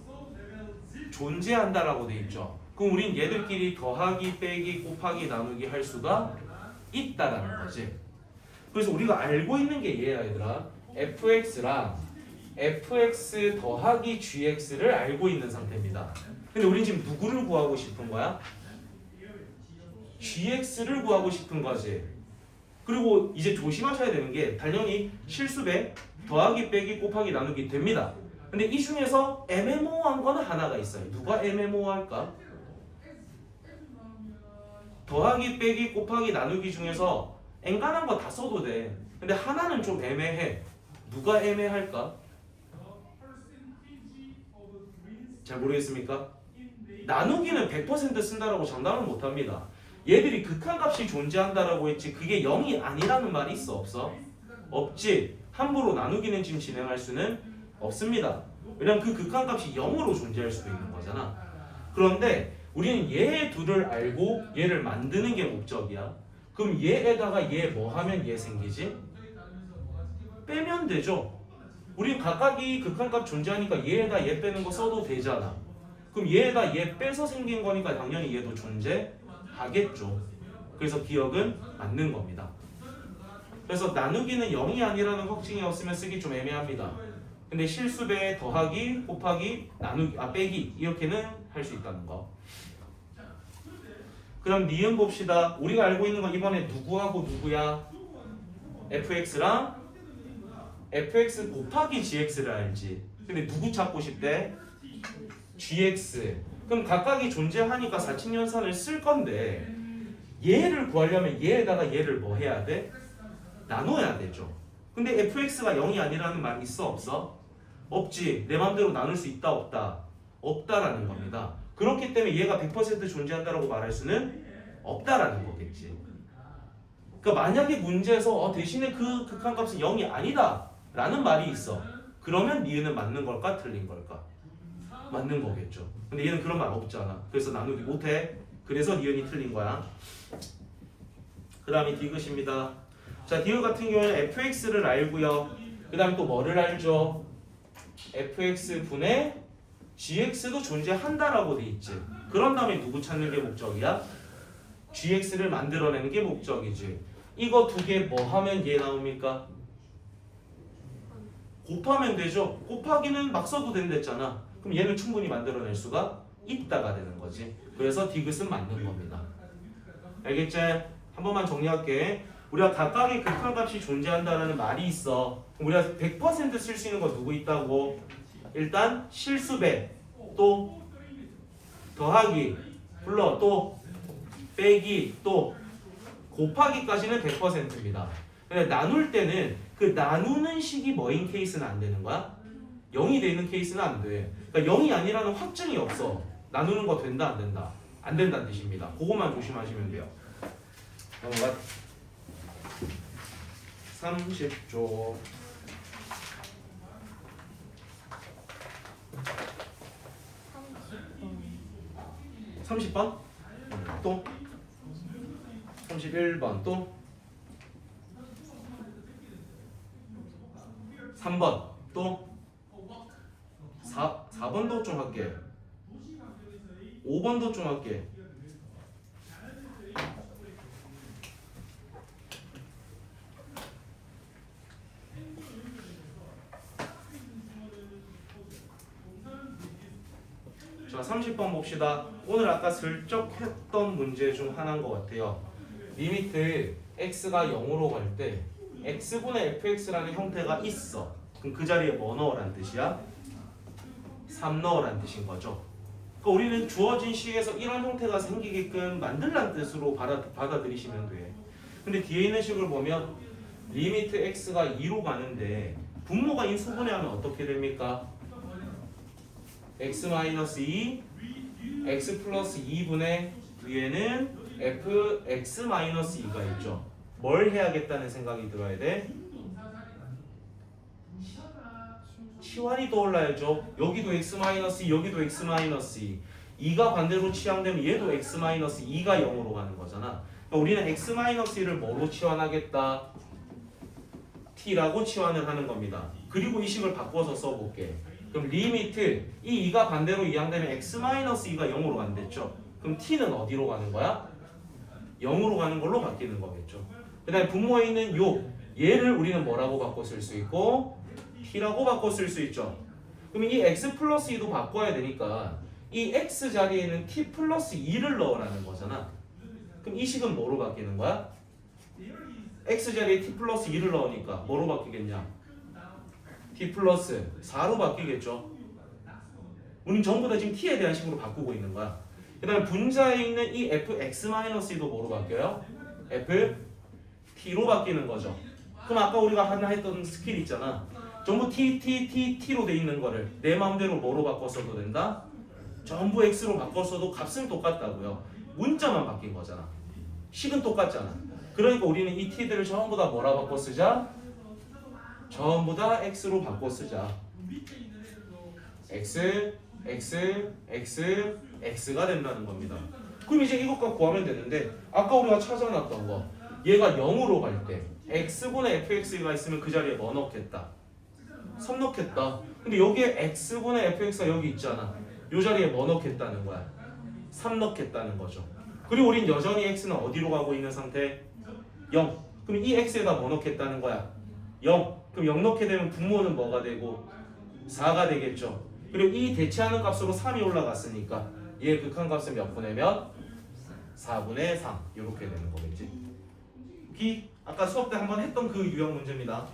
존재한다라고 돼 있죠. 그럼 우린 얘들끼리 더하기 빼기 곱하기 나누기 할 수가 있다라는 거지. 그래서 우리가 알고 있는 게 얘야 얘들아. fx랑 fx 더하기 gx를 알고 있는 상태입니다. 근데 우린 지금 누구를 구하고 싶은 거야? gx를 구하고 싶은 거지. 그리고 이제 조심하셔야 되는 게 당연히 실수배 더하기 빼기 곱하기 나누기 됩니다. 근데 이 중에서 애매모호한 거는 하나가 있어요. 누가 애매모호할까? 더하기 빼기 곱하기 나누기 중에서 엔간한 거 다 써도 돼. 근데 하나는 좀 애매해. 누가 애매할까? 잘 모르겠습니까? 나누기는 100% 쓴다라고 장담은 못합니다. 얘들이 극한값이 존재한다라고 했지 그게 0이 아니라는 말이 있어 없어? 없지. 함부로 나누기는 지금 진행할 수는 없습니다. 왜냐면 그 극한값이 0으로 존재할 수도 있는 거잖아. 그런데 우리는 얘 둘을 알고 얘를 만드는 게 목적이야. 그럼 얘에다가 얘 뭐 하면 얘 생기지? 빼면 되죠. 우린 각각이 극한값 존재하니까 얘에다 얘 빼는 거 써도 되잖아. 그럼 얘에다 얘 빼서 생긴 거니까 당연히 얘도 존재하겠죠. 그래서 기억은 맞는 겁니다. 그래서 나누기는 0이 아니라는 확증이 없으면 쓰기 좀 애매합니다. 근데 실수배 더하기 곱하기 나누기 빼기 이렇게는 할 수 있다는 거. 그럼 니은 봅시다. 우리가 알고 있는 건 이번에 누구하고 누구야? fx랑 fx 곱하기 gx를 알지. 근데 누구 찾고 싶대? gx. 그럼 각각이 존재하니까 사칙연산을 쓸 건데 얘를 구하려면 얘에다가 얘를 뭐 해야 돼? 나눠야 되죠. 근데 fx가 0이 아니라는 말 있어 없어? 없지. 내 맘대로 나눌 수 있다 없다? 없다라는 겁니다. 그렇기 때문에 얘가 100% 존재한다라고 말할 수는 없다라는 거겠지. 그러니까 만약에 문제에서 대신에 그 극한값은 0이 아니다 라는 말이 있어. 그러면 니은은 맞는 걸까 틀린 걸까? 맞는 거겠죠. 근데 얘는 그런 말 없잖아. 그래서 나누기 못해. 그래서 니은이 틀린 거야. 그 다음에 디귿입니다. 자, 디귿 같은 경우에는 fx를 알고요. 그 다음에 또 뭐를 알죠? fx분의 gx도 존재한다라고 돼 있지. 그런 다음에 누구 찾는 게 목적이야? gx를 만들어내는 게 목적이지. 이거 두 개 뭐 하면 얘 나옵니까? 곱하면 되죠. 곱하기는 막 써도 된댔잖아. 그럼 얘는 충분히 만들어낼 수가 있다가 되는 거지. 그래서 디귿은 맞는 겁니다. 알겠지? 한 번만 정리할게. 우리가 각각의 극한값이 존재한다는 말이 있어. 우리가 100% 쓸 수 있는 거 누구 있다고? 일단 실수배, 또 더하기, 불러, 또 빼기, 또 곱하기까지는 100%입니다. 근데 나눌 때는 그 나누는 식이 뭐인 케이스는 안 되는 거야? 0이 되는 케이스는 안 돼. 그러니까 0이 아니라는 확증이 없어. 나누는 거 된다 안 된다? 안 된다는 뜻입니다. 그것만 조심하시면 돼요. 넘어가. 30조. 30번? 또? 31번 또? 3번 또? 4번도 좀 할게. 5번도 좀 할게. 자, 30번 봅시다. 오늘 아까 슬쩍 했던 문제 중 하나인 것 같아요. 리미트 x가 0으로 갈 때 x분의 fx라는 형태가 있어. 그럼 그 자리에 뭐 넣으란 뜻이야? 3 넣으란 뜻인 거죠. 그러니까 우리는 주어진 시에서 이런 형태가 생기게끔 만들란 뜻으로 받아들이시면 돼. 근데 뒤에 있는 식을 보면 리미트 x가 2로 가는데 분모가 인수분해하면 어떻게 됩니까? x-2 x 플러스 2분의 위에는 fx-2가 있죠. 뭘 해야겠다는 생각이 들어야 돼? 치환이 떠올라야죠. 여기도 x-2 여기도 x-2 2가 반대로 치환되면 얘도 x-2가 0으로 가는 거잖아. 그러니까 우리는 x-1을 뭐로 치환하겠다? t라고 치환을 하는 겁니다. 그리고 이 식을 바꿔서 써볼게. 그럼 리미트 이 2가 반대로 이항되면 x-2가 0으로 간댔죠. 그럼 t는 어디로 가는 거야? 0으로 가는 걸로 바뀌는 거겠죠. 그 다음에 분모에 있는 얘를 우리는 뭐라고 바꿔 쓸 수 있고 t라고 바꿔 쓸 수 있죠. 그럼 이 x 플러스 2도 바꿔야 되니까 이 x 자리에는 t 플러스 2를 넣으라는 거잖아. 그럼 이 식은 뭐로 바뀌는 거야? x 자리에 t 플러스 2를 넣으니까 뭐로 바뀌겠냐? t 플러스 4로 바뀌겠죠. 우린 전부 다 지금 t에 대한 식으로 바꾸고 있는 거야. 그 다음에 분자에 있는 이 fx-2도 뭐로 바뀌어요? ft로 바뀌는 거죠. 그럼 아까 우리가 하나 했던 스킬 있잖아. 전부 t로 돼 있는 거를 내 마음대로 뭐로 바꿨어도 된다? 전부 x로 바꿨어도 값은 똑같다고요. 문자만 바뀐 거잖아. 식은 똑같잖아. 그러니까 우리는 이 t들을 전부 다 뭐라 바꿔 쓰자? 전부 다 x로 바꿔 쓰자. x, x, x, x가 된다는 겁니다. 그럼 이제 이것과 구하면 되는데 아까 우리가 찾아놨던 거 얘가 0으로 갈 때 x분의 fx가 있으면 그 자리에 뭐 넣겠다? 3 넣겠다. 근데 여기에 x분의 fx가 여기 있잖아. 이 자리에 뭐 넣겠다는 거야? 3 넣겠다는 거죠. 그리고 우린 여전히 x는 어디로 가고 있는 상태? 0. 그럼 이 x에다 뭐 넣겠다는 거야? 0. 그럼 0 넣게 되면 분모는 뭐가 되고? 4가 되겠죠. 그리고 이 대체하는 값으로 3이 올라갔으니까 얘의 극한값은 몇 분의 몇? 4분의 3 이렇게 되는 거겠지. 기 아까 수업 때 한번 했던 그 유형 문제입니다.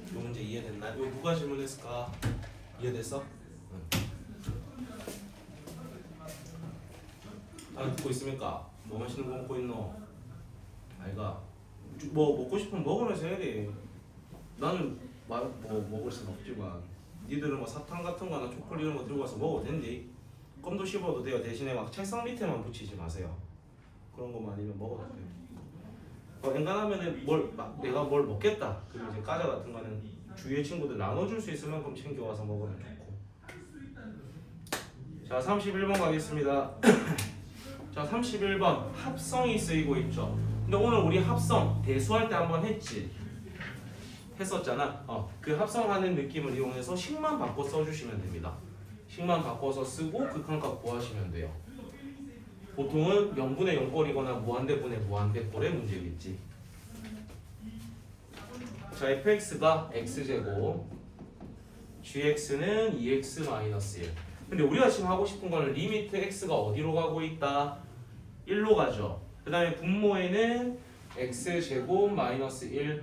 이 문제 이해됐나? 왜 누가 질문했을까? 이해됐어? 응. 아 듣고 있습니까? 뭐 마시는 거 먹고 있노? 아이가 뭐 먹고 싶으면 먹으면서 해야 돼. 나는 뭐 먹을 순 없지만 니들은 뭐 사탕 같은 거나 초콜릿 이런 거 들고 와서 먹어도 된디. 껌도 씹어도 돼요. 대신에 막 책상 밑에만 붙이지 마세요. 그런 거만 아니면 먹어도 돼요. 엔간하면은 내가 뭘 먹겠다. 그리고 이제 과자 같은 거는 주위의 친구들 나눠줄 수 있을 만큼 챙겨와서 먹으면 좋고. 자 31번 가겠습니다. 자 31번 합성이 쓰이고 있죠. 근데 오늘 우리 합성 대수할 때 한번 했었잖아. 그 합성하는 느낌을 이용해서 식만 바꿔 써주시면 됩니다. 식만 바꿔서 쓰고 극한값 구하시면 돼요. 보통은 0분의 0꼴이거나 무한대분의 무한대꼴의 문제겠지. 자 fx가 x제곱 gx는 2x-1. 근데 우리가 지금 하고 싶은 거는 리미트 x가 어디로 가고 있다? 1로 가죠. 그 다음에 분모에는 x제곱 마이너스 1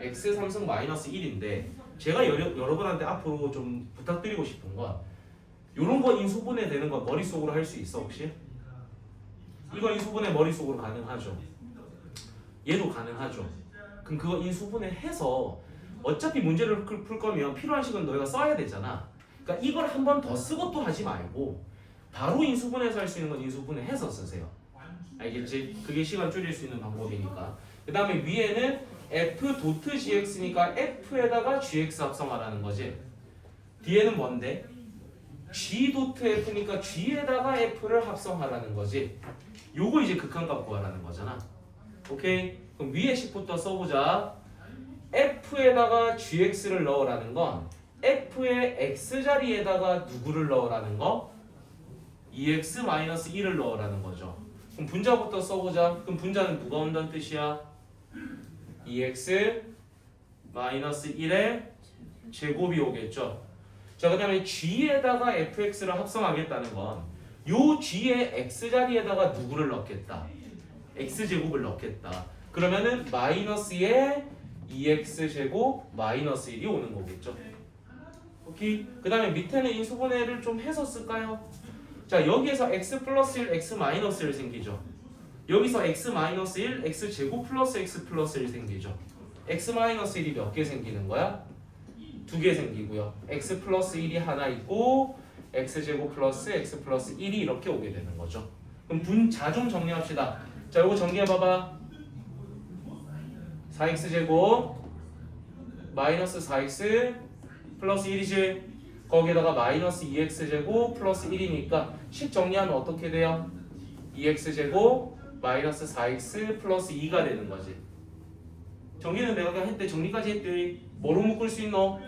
x 3승 마이너스 1인데 제가 여러분한테 앞으로 좀 부탁드리고 싶은 건 요런 거 인수분해 되는 거 머릿속으로 할 수 있어 혹시? 이거 인수분해 머릿속으로 가능하죠. 얘도 가능하죠. 그럼 그거 인수분해 해서 어차피 문제를 풀 거면 필요한 시간 너희가 써야 되잖아. 그러니까 이걸 한 번 더 쓰고 또 하지 말고 바로 인수분해해서 할 수 있는 건 인수분해 해서 쓰세요. 알겠지? 그게 시간 줄일 수 있는 방법이니까. 그 다음에 위에는 f.gx니까 f에다가 gx 합성하라는 거지. 뒤에는 뭔데? g.f니까 g에다가 f를 합성하라는 거지. 요거 이제 극한값 구하라는 거잖아. 오케이? 그럼 위에 식부터 써보자. f에다가 gx를 넣으라는 건 f의 x자리에다가 누구를 넣으라는 거? 2x-1을 넣으라는 거죠. 그럼 분자부터 써보자. 그럼 분자는 누가 온다는 뜻이야? 2x-1의 제곱이 오겠죠. 자, 그 다음에 g에다가 fx를 합성하겠다는 건 요 g의 x자리에다가 누구를 넣겠다? x제곱을 넣겠다. 그러면은 마이너스의 2x제곱 마이너스 1이 오는 거겠죠. 오케이. 그 다음에 밑에는 인수분해를 좀 해서 쓸까요? 자, 여기에서 x 플러스 1, x 마이너스 1 생기죠. 여기서 x 마이너스 1, x 제곱 플러스 x 플러스 1 생기죠. x 마이너스 1이 몇 개 생기는 거야? 2개 생기고요. x 플러스 1이 하나 있고 x 제곱 플러스 x 플러스 1이 이렇게 오게 되는 거죠. 그럼 분자 좀 정리합시다. 자, 이거 정리해봐봐. 4x 제곱 마이너스 4x 플러스 1이지. 거기에다가 마이너스 2x 제곱 플러스 1이니까 식 정리하면 어떻게 돼요? 2x 제곱 마이너스 4x 플러스 2가 되는 거지. 정리는 내가 그냥 했대. 정리까지 했대. 뭐로 묶을 수 있노?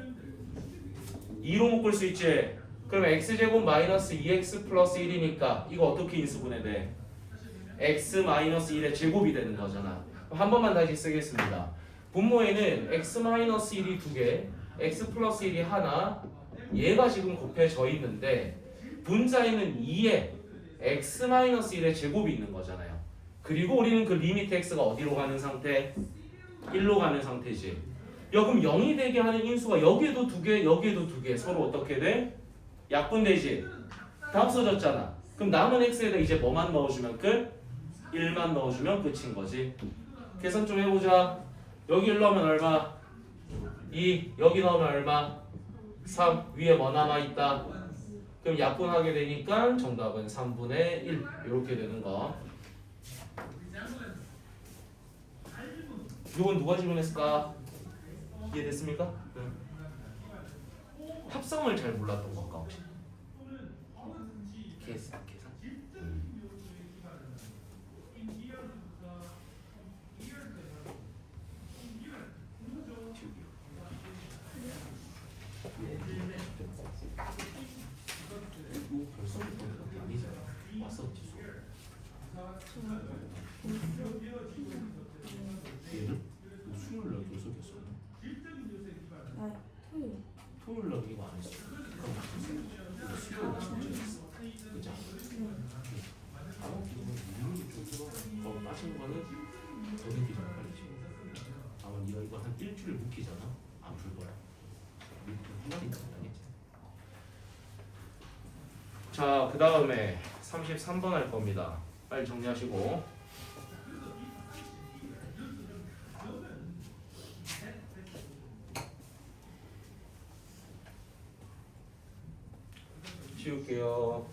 2로 묶을 수 있지. 그럼 x제곱 마이너스 2x 플러스 1이니까 이거 어떻게 인수분해 돼? x-1의 제곱이 되는 거잖아. 한 번만 다시 쓰겠습니다. 분모에는 x-1이 두 개, x 플러스 1이 하나, 얘가 지금 곱해져 있는데 분자에는 2에 x-1의 제곱이 있는 거잖아요. 그리고 우리는 그 리미트 x가 어디로 가는 상태? 1로 가는 상태지. 야, 그럼 0이 되게 하는 인수가 여기에도 두 개, 여기에도 두 개. 서로 어떻게 돼? 약분되지. 다 없어졌잖아. 그럼 남은 x에다 이제 뭐만 넣어주면 끝? 1만 넣어주면 끝인 거지. 계산 좀 해보자. 여기 1 넣으면 얼마? 2. 여기 넣으면 얼마? 3. 위에 뭐 남아있다? 그럼 약분하게 되니까 정답은 3분의 1 이렇게 되는 거. 이건 누가 질문했을까? 이해됐습니까? 응. 합성을 잘 몰랐던 건가 혹시? 계산? 벌써부터 아니잖아. 왔었지. 얘는 수요일 날 교섭했어. 아, 토요일. 토요일 날 이거 안 했어. 수요일 날 진짜 했어. 그죠? 아마 이거 조금 마시는 거는 더 느끼잖아 빨리 지금. 아마 네가 이거 한 일주일 묵히잖아. 안 풀 거야. 한 마디 아니지. 자, 그 다음에 33번 할 겁니다. 빨리 정리하시고. 치울게요.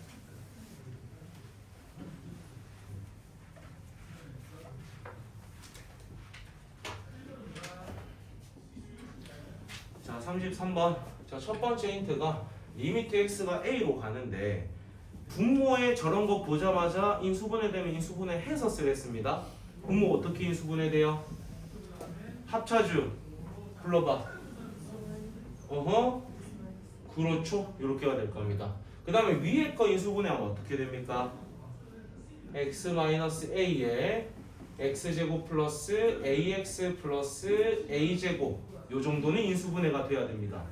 자, 33번. 자, 첫 번째 힌트가 리미트 x가 a로 가는데 분모에 저런 거 보자마자 인수분해 되면 인수분해 해서 쓰랬습니다. 분모 어떻게 인수분해 돼요? 합차주 불러봐. 어허. 그렇죠. 이렇게가 될 겁니다. 그 다음에 위에 거 인수분해하면 어떻게 됩니까? x-a에 x제곱 플러스 ax 플러스 a제곱 요 정도는 인수분해가 돼야 됩니다.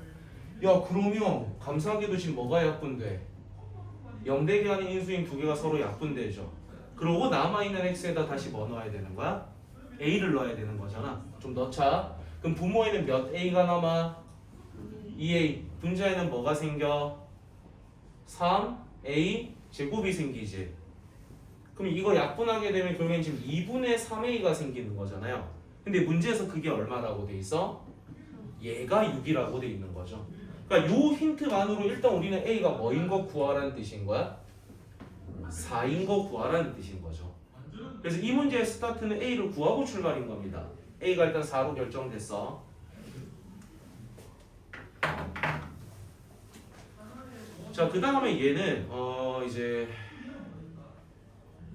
야, 그러면 감사하게도 지금 뭐가 약분돼? 0대기 하는 인수인 두 개가 서로 약분되죠. 그러고 남아있는 x에다 다시 뭐 넣어야 되는 거야? a를 넣어야 되는 거잖아. 좀 넣자. 그럼 분모에는 몇 a가 남아? 2a. 분자에는 뭐가 생겨? 3a 제곱이 생기지. 그럼 이거 약분하게 되면 결국엔 지금 2분의 3a가 생기는 거잖아요. 근데 문제에서 그게 얼마라고 돼 있어? 얘가 6이라고 돼 있는 거죠. 그러니까 요 힌트만으로 일단 우리는 a가 뭐인 거 구하라는 뜻인 거야? 4인 거 구하라는 뜻인 거죠. 그래서 이 문제의 스타트는 a를 구하고 출발인 겁니다. a가 일단 4로 결정됐어. 자, 그 다음에 얘는 이제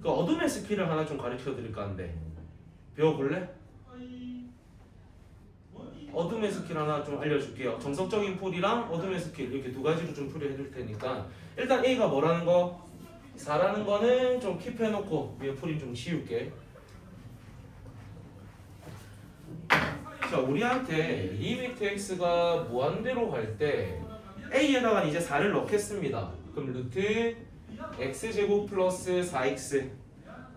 그 어둠의 스킬을 하나 좀 가르쳐 드릴까 하는데 배워볼래? 어둠의 스킬 하나 좀 알려줄게요. 정석적인 풀이랑 어둠의 스킬 이렇게 두 가지로 좀 풀이해 줄 테니까 일단 A가 뭐라는 거? 4라는 거는 좀 킵해놓고 위에 풀이 좀 치울게. 자, 우리한테 리미트 x가 무한대로 갈 때 a에다가 이제 4를 넣겠습니다. 그럼 루트 x제곱 플러스 4x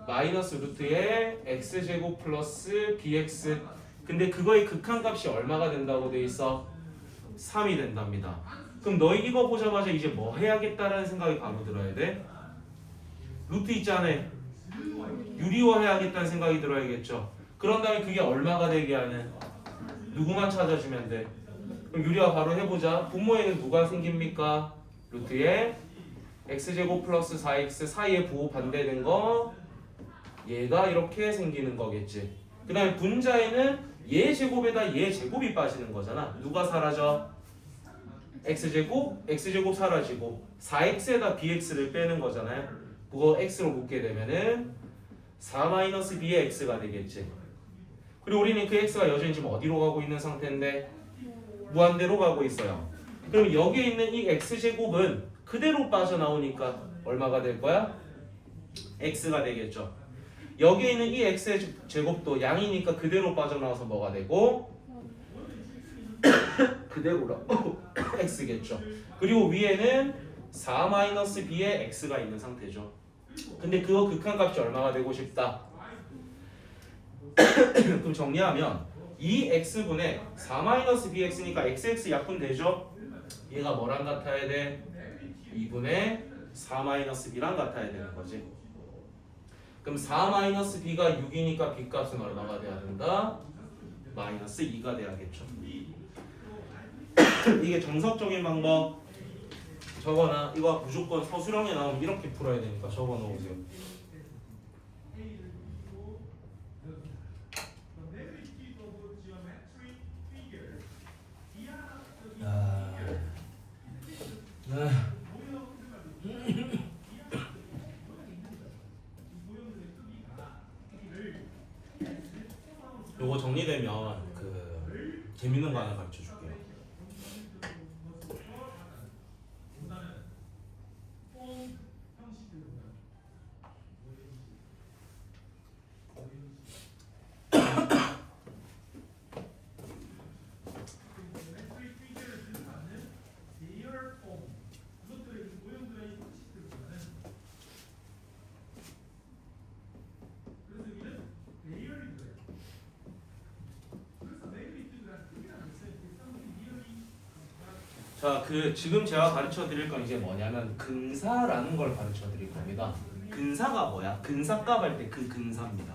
마이너스 루트에 x제곱 플러스 bx. 근데 그거의 극한값이 얼마가 된다고 돼 있어? 3이 된답니다. 그럼 너희 이거 보자마자 이제 뭐 해야겠다라는 생각이 바로 들어야 돼? 루트 있잖아. 유리화해야겠다는 생각이 들어야겠죠. 그런 다음에 그게 얼마가 되게 하는? 누구만 찾아주면 돼? 그럼 유리화 바로 해보자. 분모에는 누가 생깁니까? 루트에 x제곱 플러스 4x 사이에 부호 반대된 거 얘가 이렇게 생기는 거겠지. 그 다음에 분자에는 얘 제곱에다 얘 제곱이 빠지는 거잖아. 누가 사라져? x제곱, x제곱 사라지고 4x에다 bx를 빼는 거잖아요. 그거 x로 묶게 되면은 4-b의 x가 되겠지. 그리고 우리는 그 x가 여전히 지금 어디로 가고 있는 상태인데 무한대로 가고 있어요. 그럼 여기에 있는 이 x제곱은 그대로 빠져나오니까 얼마가 될 거야? x가 되겠죠. 여기에 있는 이 x의 제곱도 양이니까 그대로 빠져나와서 뭐가 되고 그대로라 x겠죠. 그리고 위에는 4-b의 x가 있는 상태죠. 근데 그거 극한값이 얼마가 되고 싶다? 그럼 정리하면 이 x분의 4-bx니까 xx 약분되죠? 얘가 뭐랑 같아야 돼? 2분의 4-b랑 같아야 되는 거지. 그럼 4-b가 6이니까 b값은 얼마가 돼야 된다? 마이너스 2가 돼야겠죠. 이게 정석적인 방법. 저거나 이거 무조건 서술형에 나오면 이렇게 풀어야 되니까 적어 놓으세요. 요거 정리되면 그 재밌는 거 하나 가르쳐 줄게요. 자, 그 지금 제가 가르쳐 드릴 건 이제 뭐냐면 근사라는 걸 가르쳐 드릴 겁니다. 근사가 뭐야? 근사값 할 때 그 근사입니다.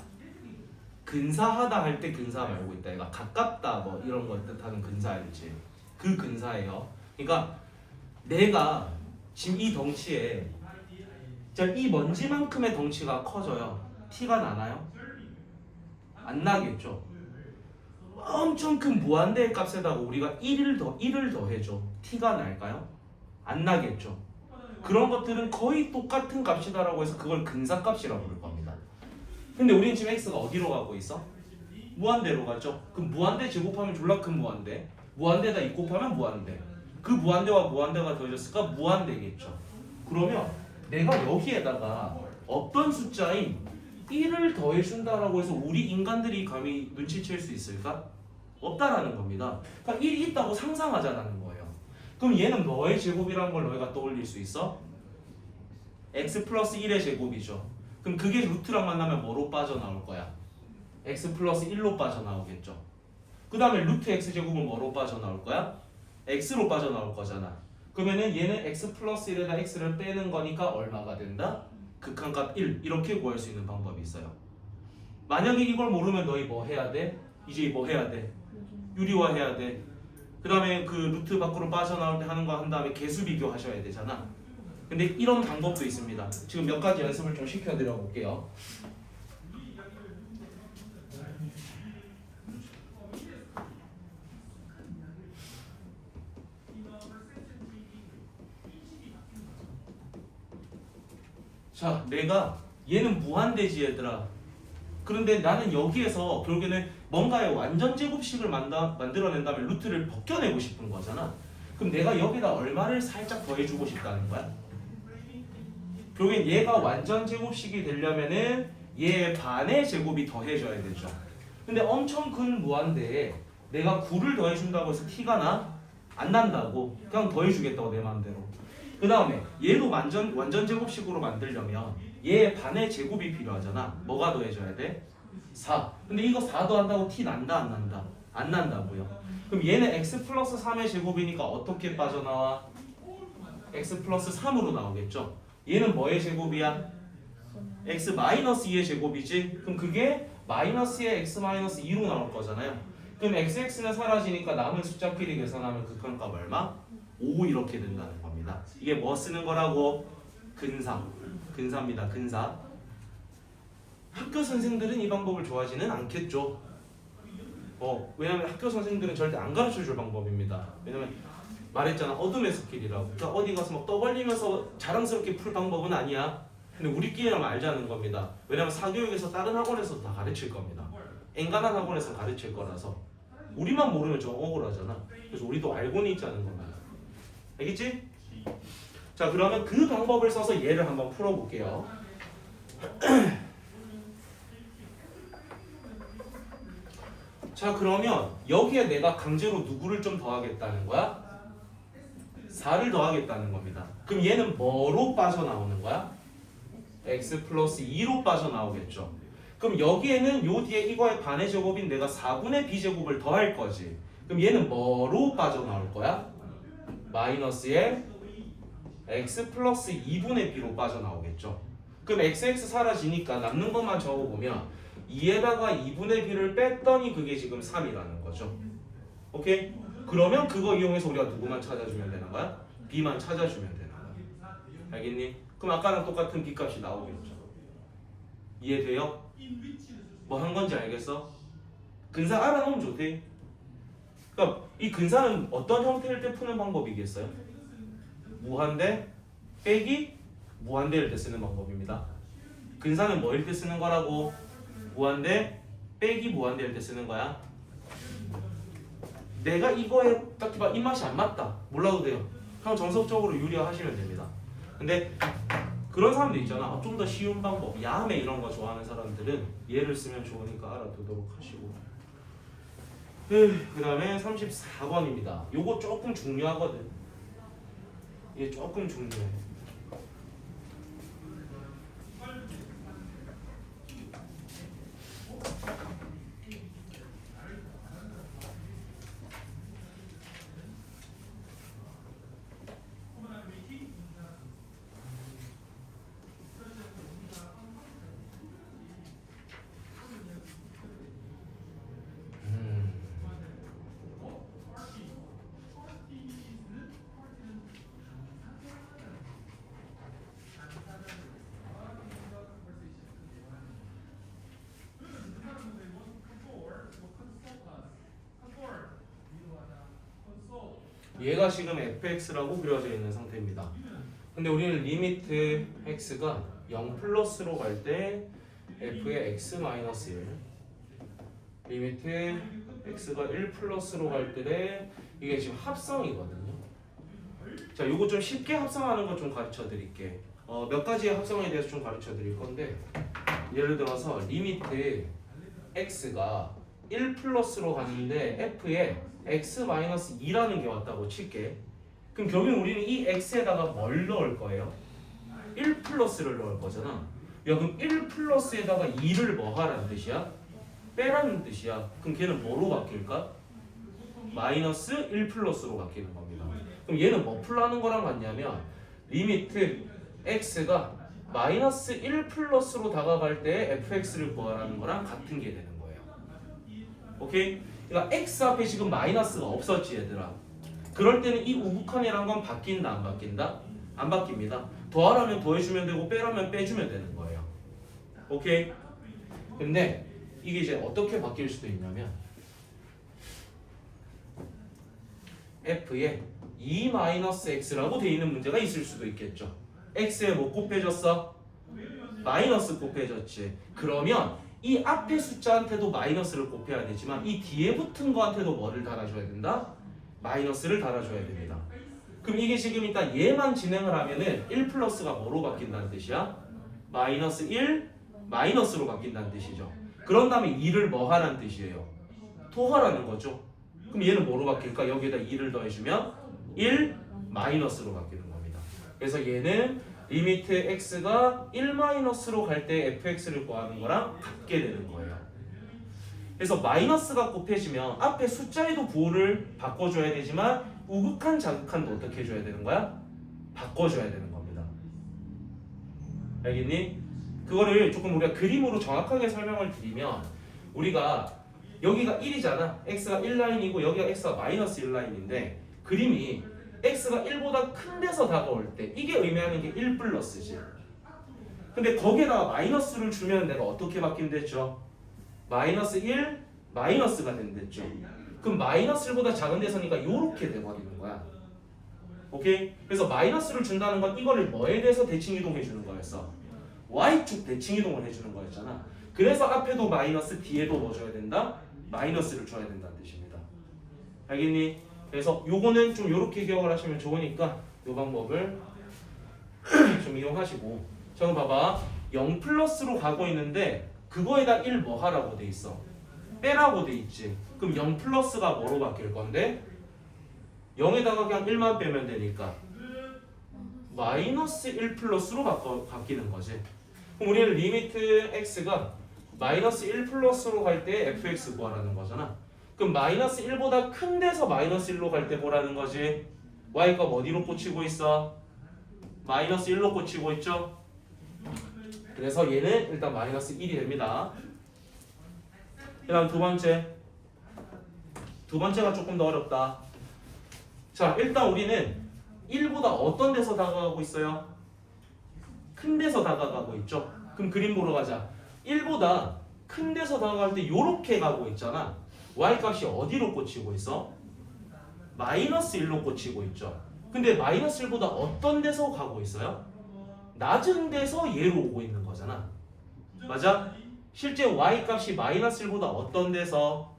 근사하다 할 때 근사 말고 있다. 얘가 가깝다 뭐 이런 걸 뜻하는 근사 알지? 그 근사예요. 그러니까 내가 지금 이 덩치에 이 먼지만큼의 덩치가 커져요. 티가 나나요? 안 나겠죠. 엄청 큰 무한대의 값에다가 우리가 1을 더해줘. 티가 날까요? 안 나겠죠. 그런 것들은 거의 똑같은 값이다라고 해서 그걸 근사값이라고 부를 겁니다. 근데 우리는 지금 x가 어디로 가고 있어? 무한대로 가죠. 그럼 무한대 제곱하면 졸라 큰 무한대. 무한대에다 2 곱하면 무한대. 그 무한대와 무한대가 더해졌으니까 무한대겠죠. 그러면 내가 여기에다가 어떤 숫자인 1을 더해준다라고 해서 우리 인간들이 감히 눈치챌 수 있을까? 없다라는 겁니다. 그러니까 1이 있다고 상상하자라는 거예요. 그럼 얘는 뭐의 제곱이라는 걸 너희가 떠올릴 수 있어? x 플러스 1의 제곱이죠. 그럼 그게 루트랑 만나면 뭐로 빠져나올 거야? x 플러스 1로 빠져나오겠죠. 그 다음에 루트 x 제곱은 뭐로 빠져나올 거야? x로 빠져나올 거잖아. 그러면은 얘는 x 플러스 1에다 x를 빼는 거니까 얼마가 된다? 극한값 1 이렇게 구할 수 있는 방법이 있어요. 만약에 이걸 모르면 너희 뭐 해야 돼? 이제 뭐 해야 돼? 유리화해야 돼. 그 다음에 그 루트 밖으로 빠져나올 때 하는 거 한 다음에 개수 비교하셔야 되잖아. 근데 이런 방법도 있습니다. 지금 몇 가지 연습을 좀 시켜드려 볼게요. 자, 내가 얘는 무한대지 얘들아. 그런데 나는 여기에서 결국에는 뭔가의 완전 제곱식을 만들어낸 다음에 루트를 벗겨내고 싶은 거잖아. 그럼 내가 여기다 얼마를 살짝 더해주고 싶다는 거야? 결국엔 얘가 완전 제곱식이 되려면은 얘의 반의 제곱이 더해져야 되죠. 근데 엄청 큰 무한대에 내가 9를 더해준다고 해서 티가 나? 안 난다고. 그냥 더해주겠다고 내 마음대로. 그 다음에 얘도 완전 제곱식으로 만들려면 얘의 반의 제곱이 필요하잖아. 뭐가 더해져야 돼? 4. 근데 이거 4 더한다고 t 난다 안 난다? 안 난다고요. 그럼 얘는 x 플러스 3의 제곱이니까 어떻게 빠져나와? x 플러스 3으로 나오겠죠. 얘는 뭐의 제곱이야? x 마이너스 2의 제곱이지? 그럼 그게 마이너스의 x 마이너스 2로 나올 거잖아요. 그럼 xx는 사라지니까 남은 숫자끼리 계산하면 극한값 얼마? 5 이렇게 된다는 겁니다. 이게 뭐 쓰는 거라고? 근사. 근사입니다. 근사. 학교 선생들은 이 방법을 좋아하지는 않겠죠. 왜냐면 학교 선생들은 절대 안 가르쳐줄 방법입니다. 왜냐면 말했잖아. 어둠의 스킬이라고. 그러니까 어디 가서 막 떠벌리면서 자랑스럽게 풀 방법은 아니야. 근데 우리끼리는 알자는 겁니다. 왜냐면 사교육에서 다른 학원에서 다 가르칠 겁니다. 엔간한 학원에서 가르칠 거라서. 우리만 모르면 좀 억울하잖아. 그래서 우리도 알고는 있자는 겁니다. 알겠지? 자, 그러면 그 방법을 써서 얘를 한번 풀어볼게요. 자 그러면 여기에 내가 강제로 누구를 좀 더하겠다는 거야? 4를 더하겠다는 겁니다. 그럼 얘는 뭐로 빠져나오는 거야? x 플러스 2로 빠져나오겠죠. 그럼 여기에는 요 뒤에 이거의 반의 제곱인 내가 4분의 b제곱을 더할 거지. 그럼 얘는 뭐로 빠져나올 거야? 마이너스에 x 플러스 2분의 b로 빠져나오겠죠. 그럼 xx 사라지니까 남는 것만 적어보면 2에다가 2분의 b를 뺐더니 그게 지금 3이라는 거죠. 오케이? 그러면 그거 이용해서 우리가 누구만 찾아주면 되는 거야? b만 찾아주면 되는 거야. 알겠니? 그럼 아까랑 똑같은 b값이 나오겠죠. 이해돼요? 뭐 한 건지 알겠어? 근사 알아놓으면 좋대. 그러니까 이 근사는 어떤 형태일 때 푸는 방법이겠어요? 무한대 빼기 무한대일 때 쓰는 방법입니다. 근사는 뭐일 때 쓰는 거라고? 무한대 빼기 무한대일 때 쓰는 거야. 내가 이거에 딱히 막 입맛이 안 맞다. 몰라도 돼요. 그냥 정석적으로 유리화하시면 됩니다. 근데 그런 사람들 있잖아. 좀 더 쉬운 방법, 야매 이런 거 좋아하는 사람들은 얘를 쓰면 좋으니까 알아두도록 하시고. 그 다음에 34번입니다. 요거 조금 중요하거든. 얘 조금 중요해. 얘가 지금 fx라고 그려져 있는 상태입니다. 근데 우리는 리미트 x가 0 플러스로 갈 때 f의 x-1, 리미트 x가 1 플러스로 갈 때 이게 지금 합성이거든요. 자, 요거 좀 쉽게 합성하는 거 좀 가르쳐 드릴게. 몇 가지의 합성에 대해서 좀 가르쳐 드릴 건데, 예를 들어서 리미트 x가 1 플러스로 갔는데 f에 x-2라는 게 왔다고 칠게. 그럼 결국 우리는 이 x에다가 뭘 넣을 거예요? 1 플러스를 넣을 거잖아. 야, 그럼 1 플러스에다가 2를 뭐 하라는 뜻이야? 빼라는 뜻이야. 그럼 걔는 뭐로 바뀔까? 마이너스 1 플러스로 바뀌는 겁니다. 그럼 얘는 뭐 풀라는 거랑 같냐면 리미트 x가 마이너스 1 플러스로 다가갈 때 fx를 구하라는 거랑 같은 게 되는 거예요. 오케이? 그러니까 x 앞에 지금 마이너스가 없었지 얘들아. 그럴 때는 이 우극한이란 건 바뀐다 안 바뀐다? 안 바뀝니다. 더하라면 더해주면 되고 빼라면 빼주면 되는 거예요. 오케이? 근데 이게 이제 어떻게 바뀔 수도 있냐면 f에 2-x라고 돼 있는 문제가 있을 수도 있겠죠. x에 뭐 곱해졌어? 마이너스 곱해졌지. 그러면 이 앞에 숫자한테도 마이너스를 곱해야 되지만 이 뒤에 붙은 거한테도 뭐를 달아줘야 된다? 마이너스를 달아줘야 됩니다. 그럼 이게 지금 일단 얘만 진행을 하면은 1 플러스가 뭐로 바뀐다는 뜻이야? 마이너스 1 마이너스로 바뀐다는 뜻이죠. 그런 다음에 2를 뭐 하라는 뜻이에요? 토하라는 거죠. 그럼 얘는 뭐로 바뀔까? 여기에다 2를 더해주면 1 마이너스로 바뀌는 겁니다. 그래서 얘는 리미트 x가 1 마이너스로 갈 때 fx를 구하는 거랑 같게 되는 거예요. 그래서 마이너스가 곱해지면 앞에 숫자에도 부호를 바꿔줘야 되지만 우극한 자극한도 어떻게 해줘야 되는 거야? 바꿔줘야 되는 겁니다. 알겠니? 그거를 조금 우리가 그림으로 정확하게 설명을 드리면 우리가 여기가 1이잖아. x가 1라인이고 여기가 x가 마이너스 1라인인데 그림이 x가 1보다 큰 데서 다가올 때 이게 의미하는 게 1 플러스지. 근데 거기에다가 마이너스를 주면 내가 어떻게 바뀐댔죠? 마이너스 1 마이너스가 된댔죠. 그럼 마이너스 1보다 작은 데서니까 이렇게 돼버리는 거야. 오케이? 그래서 마이너스를 준다는 건 이거를 뭐에 대해서 대칭 이동해 주는 거였어? y축 대칭 이동을 해주는 거였잖아. 그래서 앞에도 마이너스 뒤에도 뭐 줘야 된다? 마이너스를 줘야 된다는 뜻입니다. 알겠니? 그래서 요거는 좀 요렇게 기억을 하시면 좋으니까 요 방법을 좀 이용하시고. 저는 봐봐 0 플러스로 가고 있는데 그거에다 1 뭐 하라고 돼 있어? 빼라고 돼 있지. 그럼 0 플러스가 뭐로 바뀔 건데? 0에다가 그냥 1만 빼면 되니까 마이너스 1 플러스로 바뀌는 거지. 그럼 우리는 리미트 x가 마이너스 1 플러스로 갈 때 fx 구하라는 거잖아. 그럼 마이너스 1보다 큰 데서 마이너스 1로 갈 때 뭐라는 거지? y값 어디로 꽂히고 있어? 마이너스 1로 꽂히고 있죠? 그래서 얘는 일단 마이너스 1이 됩니다. 그 다음 두 번째가 조금 더 어렵다. 자, 일단 우리는 1보다 어떤 데서 다가가고 있어요? 큰 데서 다가가고 있죠? 그럼 그림 보러 가자. 1보다 큰 데서 다가갈 때 요렇게 가고 있잖아. y값이 어디로 꽂히고 있어? 마이너스 1로 꽂히고 있죠. 근데 마이너스 1보다 어떤 데서 가고 있어요? 낮은 데서 얘로 오고 있는 거잖아. 맞아? 실제 y값이 마이너스 1보다 어떤 데서?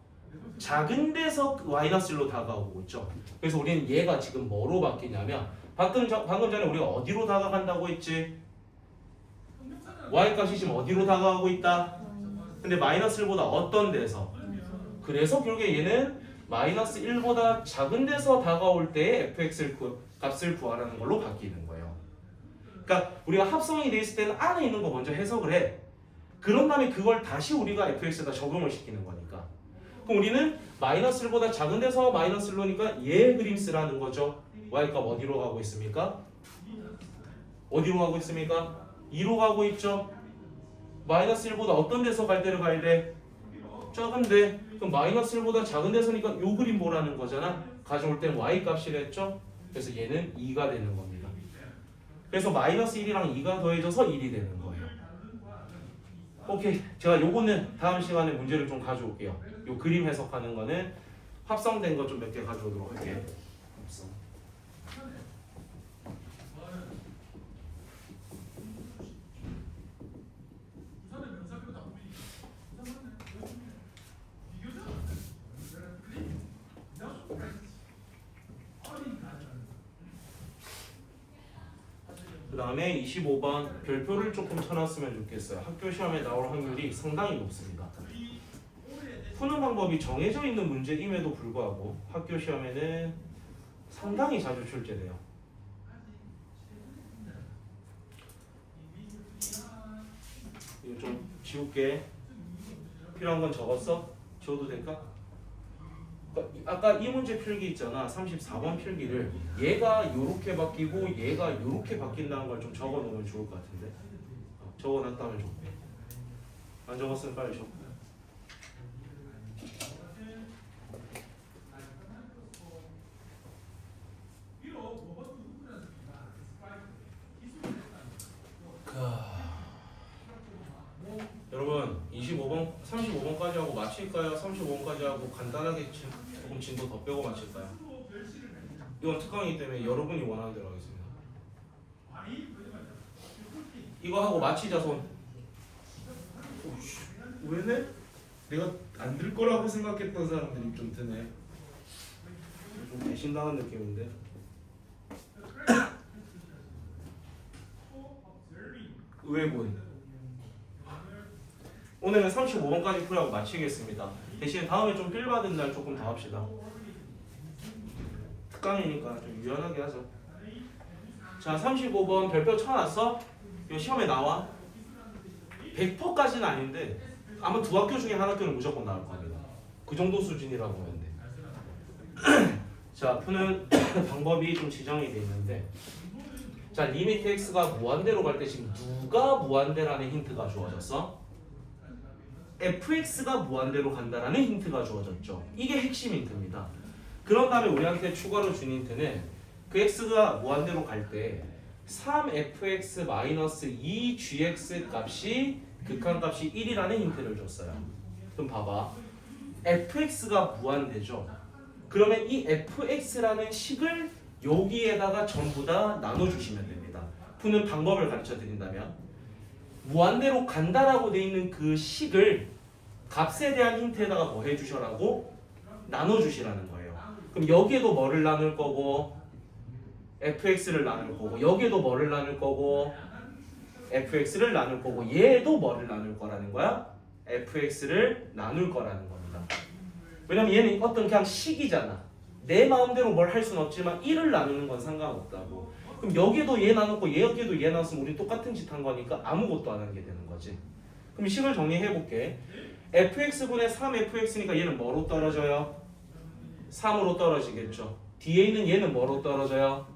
작은 데서 마이너스 1로 다가오고 있죠. 그래서 우리는 얘가 지금 뭐로 바뀌냐면 방금 전에 우리가 어디로 다가간다고 했지? y값이 지금 어디로 다가가고 있다? 근데 마이너스 1보다 어떤 데서? 그래서 결국에 얘는 마이너스 1보다 작은 데서 다가올 때 fx 값을 구하라는 걸로 바뀌는 거예요. 그러니까 우리가 합성이 돼 있을 때는 안에 있는 거 먼저 해석을 해. 그런 다음에 그걸 다시 우리가 fx에다 적용을 시키는 거니까. 그럼 우리는 마이너스 1보다 작은 데서 마이너스 1로니까 얘 그림 쓰라는 거죠. y값 어디로 가고 있습니까? 어디로 가고 있습니까? 2로 가고 있죠. 마이너스 1보다 어떤 데서 갈 때를 가야 돼? 작은데. 그럼 마이너스 1보다 작은 데서니까 요 그림 보라는 거잖아. 가져올 땐 y값이랬죠. 그래서 얘는 2가 되는 겁니다. 그래서 마이너스 1이랑 2가 더해져서 1이 되는 거예요. 오케이. 제가 요거는 다음 시간에 문제를 좀 가져올게요. 요 그림 해석하는 거는 합성된 거 좀 몇 개 가져오도록 할게요. 합성. 그 다음에 25번 별표를 조금 쳐놨으면 좋겠어요. 학교 시험에 나올 확률이 상당히 높습니다. 푸는 방법이 정해져 있는 문제임에도 불구하고 학교 시험에는 상당히 자주 출제돼요. 이거 좀 지울게. 필요한 건 적었어? 지워도 될까? 아까 이 문제 필기 있잖아. 34번 필기를 얘가 요렇게 바뀌고 얘가 요렇게 바뀐다는 걸 좀 적어 놓으면 좋을 것 같은데. 적어 놨다면 좋게. 안 적었으면 빨리 적어. 여러분 25번, 35번까지 하고 마칠까요? 35번까지 하고 간단하게 조금 진도 더 빼고 마칠까요? 이건 특강이기 때문에 여러분이 원하는 대로 하겠습니다. 이거 하고 마치자 손. 오씨, 왜네? 내가 안 들 거라고 생각했던 사람들이 좀 드네. 좀 배신당한 느낌인데. 의외군. 오늘은 35번까지 풀이하고 마치겠습니다. 대신 다음에 좀 필 받은 날 조금 더 합시다. 특강이니까 좀 유연하게 하죠. 자, 35번 별표 쳐놨어? 이거 시험에 나와? 100%까지는 아닌데 아마 두 학교 중에 한 학교는 무조건 나올 겁니다. 그 정도 수준이라고 보면 돼. 자, 푸는 방법이 좀 지정이 돼 있는데, 자, 리미트 x가 무한대로 갈 때 지금 누가 무한대라는 힌트가 주어졌어? fx가 무한대로 간다라는 힌트가 주어졌죠. 이게 핵심 힌트입니다. 그런 다음에 우리한테 추가로 준 힌트는 그 x가 무한대로 갈 때 3fx-2gx 값이 극한값이 1이라는 힌트를 줬어요. 그럼 봐봐. fx가 무한대죠. 그러면 이 fx라는 식을 여기에다가 전부 다 나눠주시면 됩니다. 푸는 방법을 가르쳐 드린다면 무한대로 간다라고 돼 있는 그 식을 값에 대한 힌트에다가 뭐 해주셔라고? 나눠주시라는 거예요. 그럼 여기에도 뭐를 나눌 거고 fx를 나눌 거고 여기에도 뭐를 나눌 거고 fx를 나눌 거고 얘도 뭐를 나눌 거라는 거야? fx를 나눌 거라는 겁니다. 왜냐면 얘는 어떤 그냥 식이잖아. 내 마음대로 뭘 할 수는 없지만 1을 나누는 건 상관없다고. 그럼 여기도 얘 나눴고 여기도 얘 나눴으면 우리 똑같은 짓 한 거니까 아무것도 안 하게 되는 거지. 그럼 식을 정리해 볼게. fx분의 3fx니까 얘는 뭐로 떨어져요? 3으로 떨어지겠죠. 뒤에 있는 얘는 뭐로 떨어져요?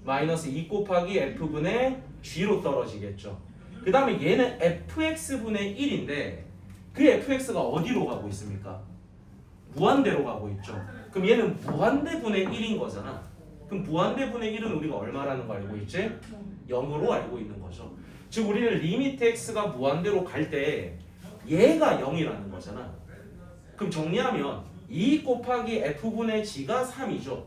마이너스 2 곱하기 f분의 g로 떨어지겠죠. 그 다음에 얘는 fx분의 1인데 그 fx가 어디로 가고 있습니까? 무한대로 가고 있죠. 그럼 얘는 무한대분의 1인 거잖아. 그럼 무한대분의 1은 우리가 얼마라는 거 알고 있지? 0으로 알고 있는 거죠. 즉 우리는 리미트 x가 무한대로 갈 때 얘가 0이라는 거잖아. 그럼 정리하면 2 곱하기 f분의 g가 3이죠.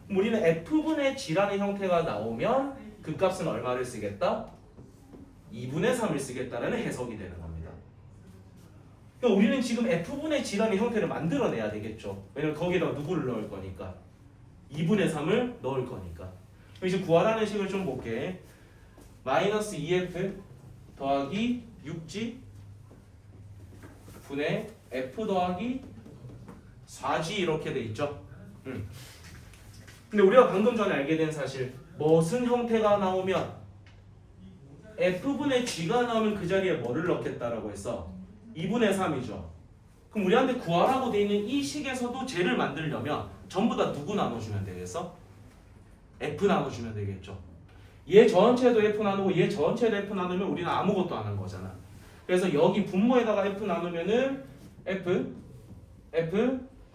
그럼 우리는 f분의 g라는 형태가 나오면 그 값은 얼마를 쓰겠다? 2분의 3을 쓰겠다라는 해석이 되는 겁니다. 그러니까 우리는 지금 f분의 g라는 형태를 만들어내야 되겠죠. 왜냐면 거기다 누구를 넣을 거니까 2분의 3을 넣을 거니까. 그럼 이제 구하라는 식을 좀 볼게. 마이너스 2f 더하기 6g 분의 f 더하기 4g 이렇게 돼 있죠. 근데 우리가 방금 전에 알게 된 사실 무슨 형태가 나오면 f분의 g가 나오면 그 자리에 뭐를 넣겠다라고 했어? 2분의 3이죠. 그럼 우리한테 구하라고 돼 있는 이 식에서도 쟤를 만들려면 전부 다 누구 나눠주면 되겠어? f 나눠주면 되겠죠. 얘 전체도 f 나누고 얘 전체도 f 나누면 우리는 아무것도 안 한 거잖아. 그래서 여기 분모에다가 f 나누면은 f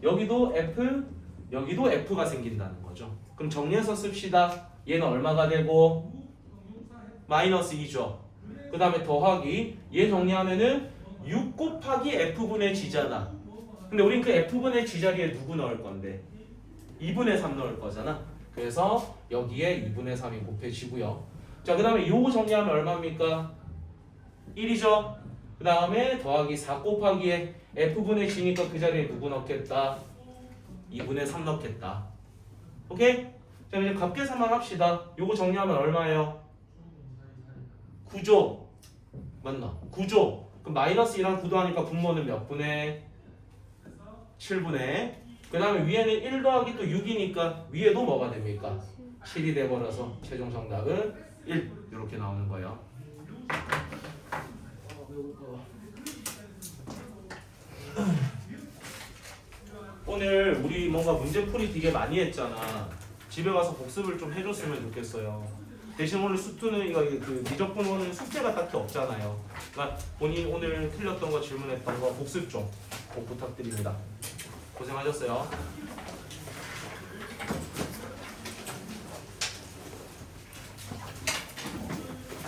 여기도 f 여기도 f가 생긴다는 거죠. 그럼 정리해서 씁시다. 얘는 얼마가 되고 마이너스 2죠. 그 다음에 더하기 얘 정리하면은 6 곱하기 f분의 g잖아. 근데 우린 그 f분의 g 자리에 누구 넣을 건데 2분의 3 넣을 거잖아. 그래서 여기에 2분의 3이 곱해지고요. 자, 그 다음에 요거 정리하면 얼마입니까? 1이죠. 그 다음에 더하기 4 곱하기에 f분의 g니까 그 자리에 누구 넣겠다? 2분의 3 넣겠다. 오케이? 자, 이제 값계산만 합시다. 요거 정리하면 얼마예요? 9조. 맞나? 9조. 그럼 마이너스 2랑 9도 하니까 분모는 몇 분의? 7분의. 그 다음에 위에는 1 더하기 또 6이니까 위에도 뭐가 됩니까? 7이 돼버려서 최종 정답은 1 이렇게 나오는 거예요. 오늘 우리 뭔가 문제풀이 되게 많이 했잖아. 집에 가서 복습을 좀 해줬으면 좋겠어요. 대신 오늘 수투는 이거 그 미적분호는 숙제가 딱히 없잖아요. 그러니까 본인 오늘 틀렸던 거 질문했던 거 복습 좀 꼭 부탁드립니다. 고생하셨어요.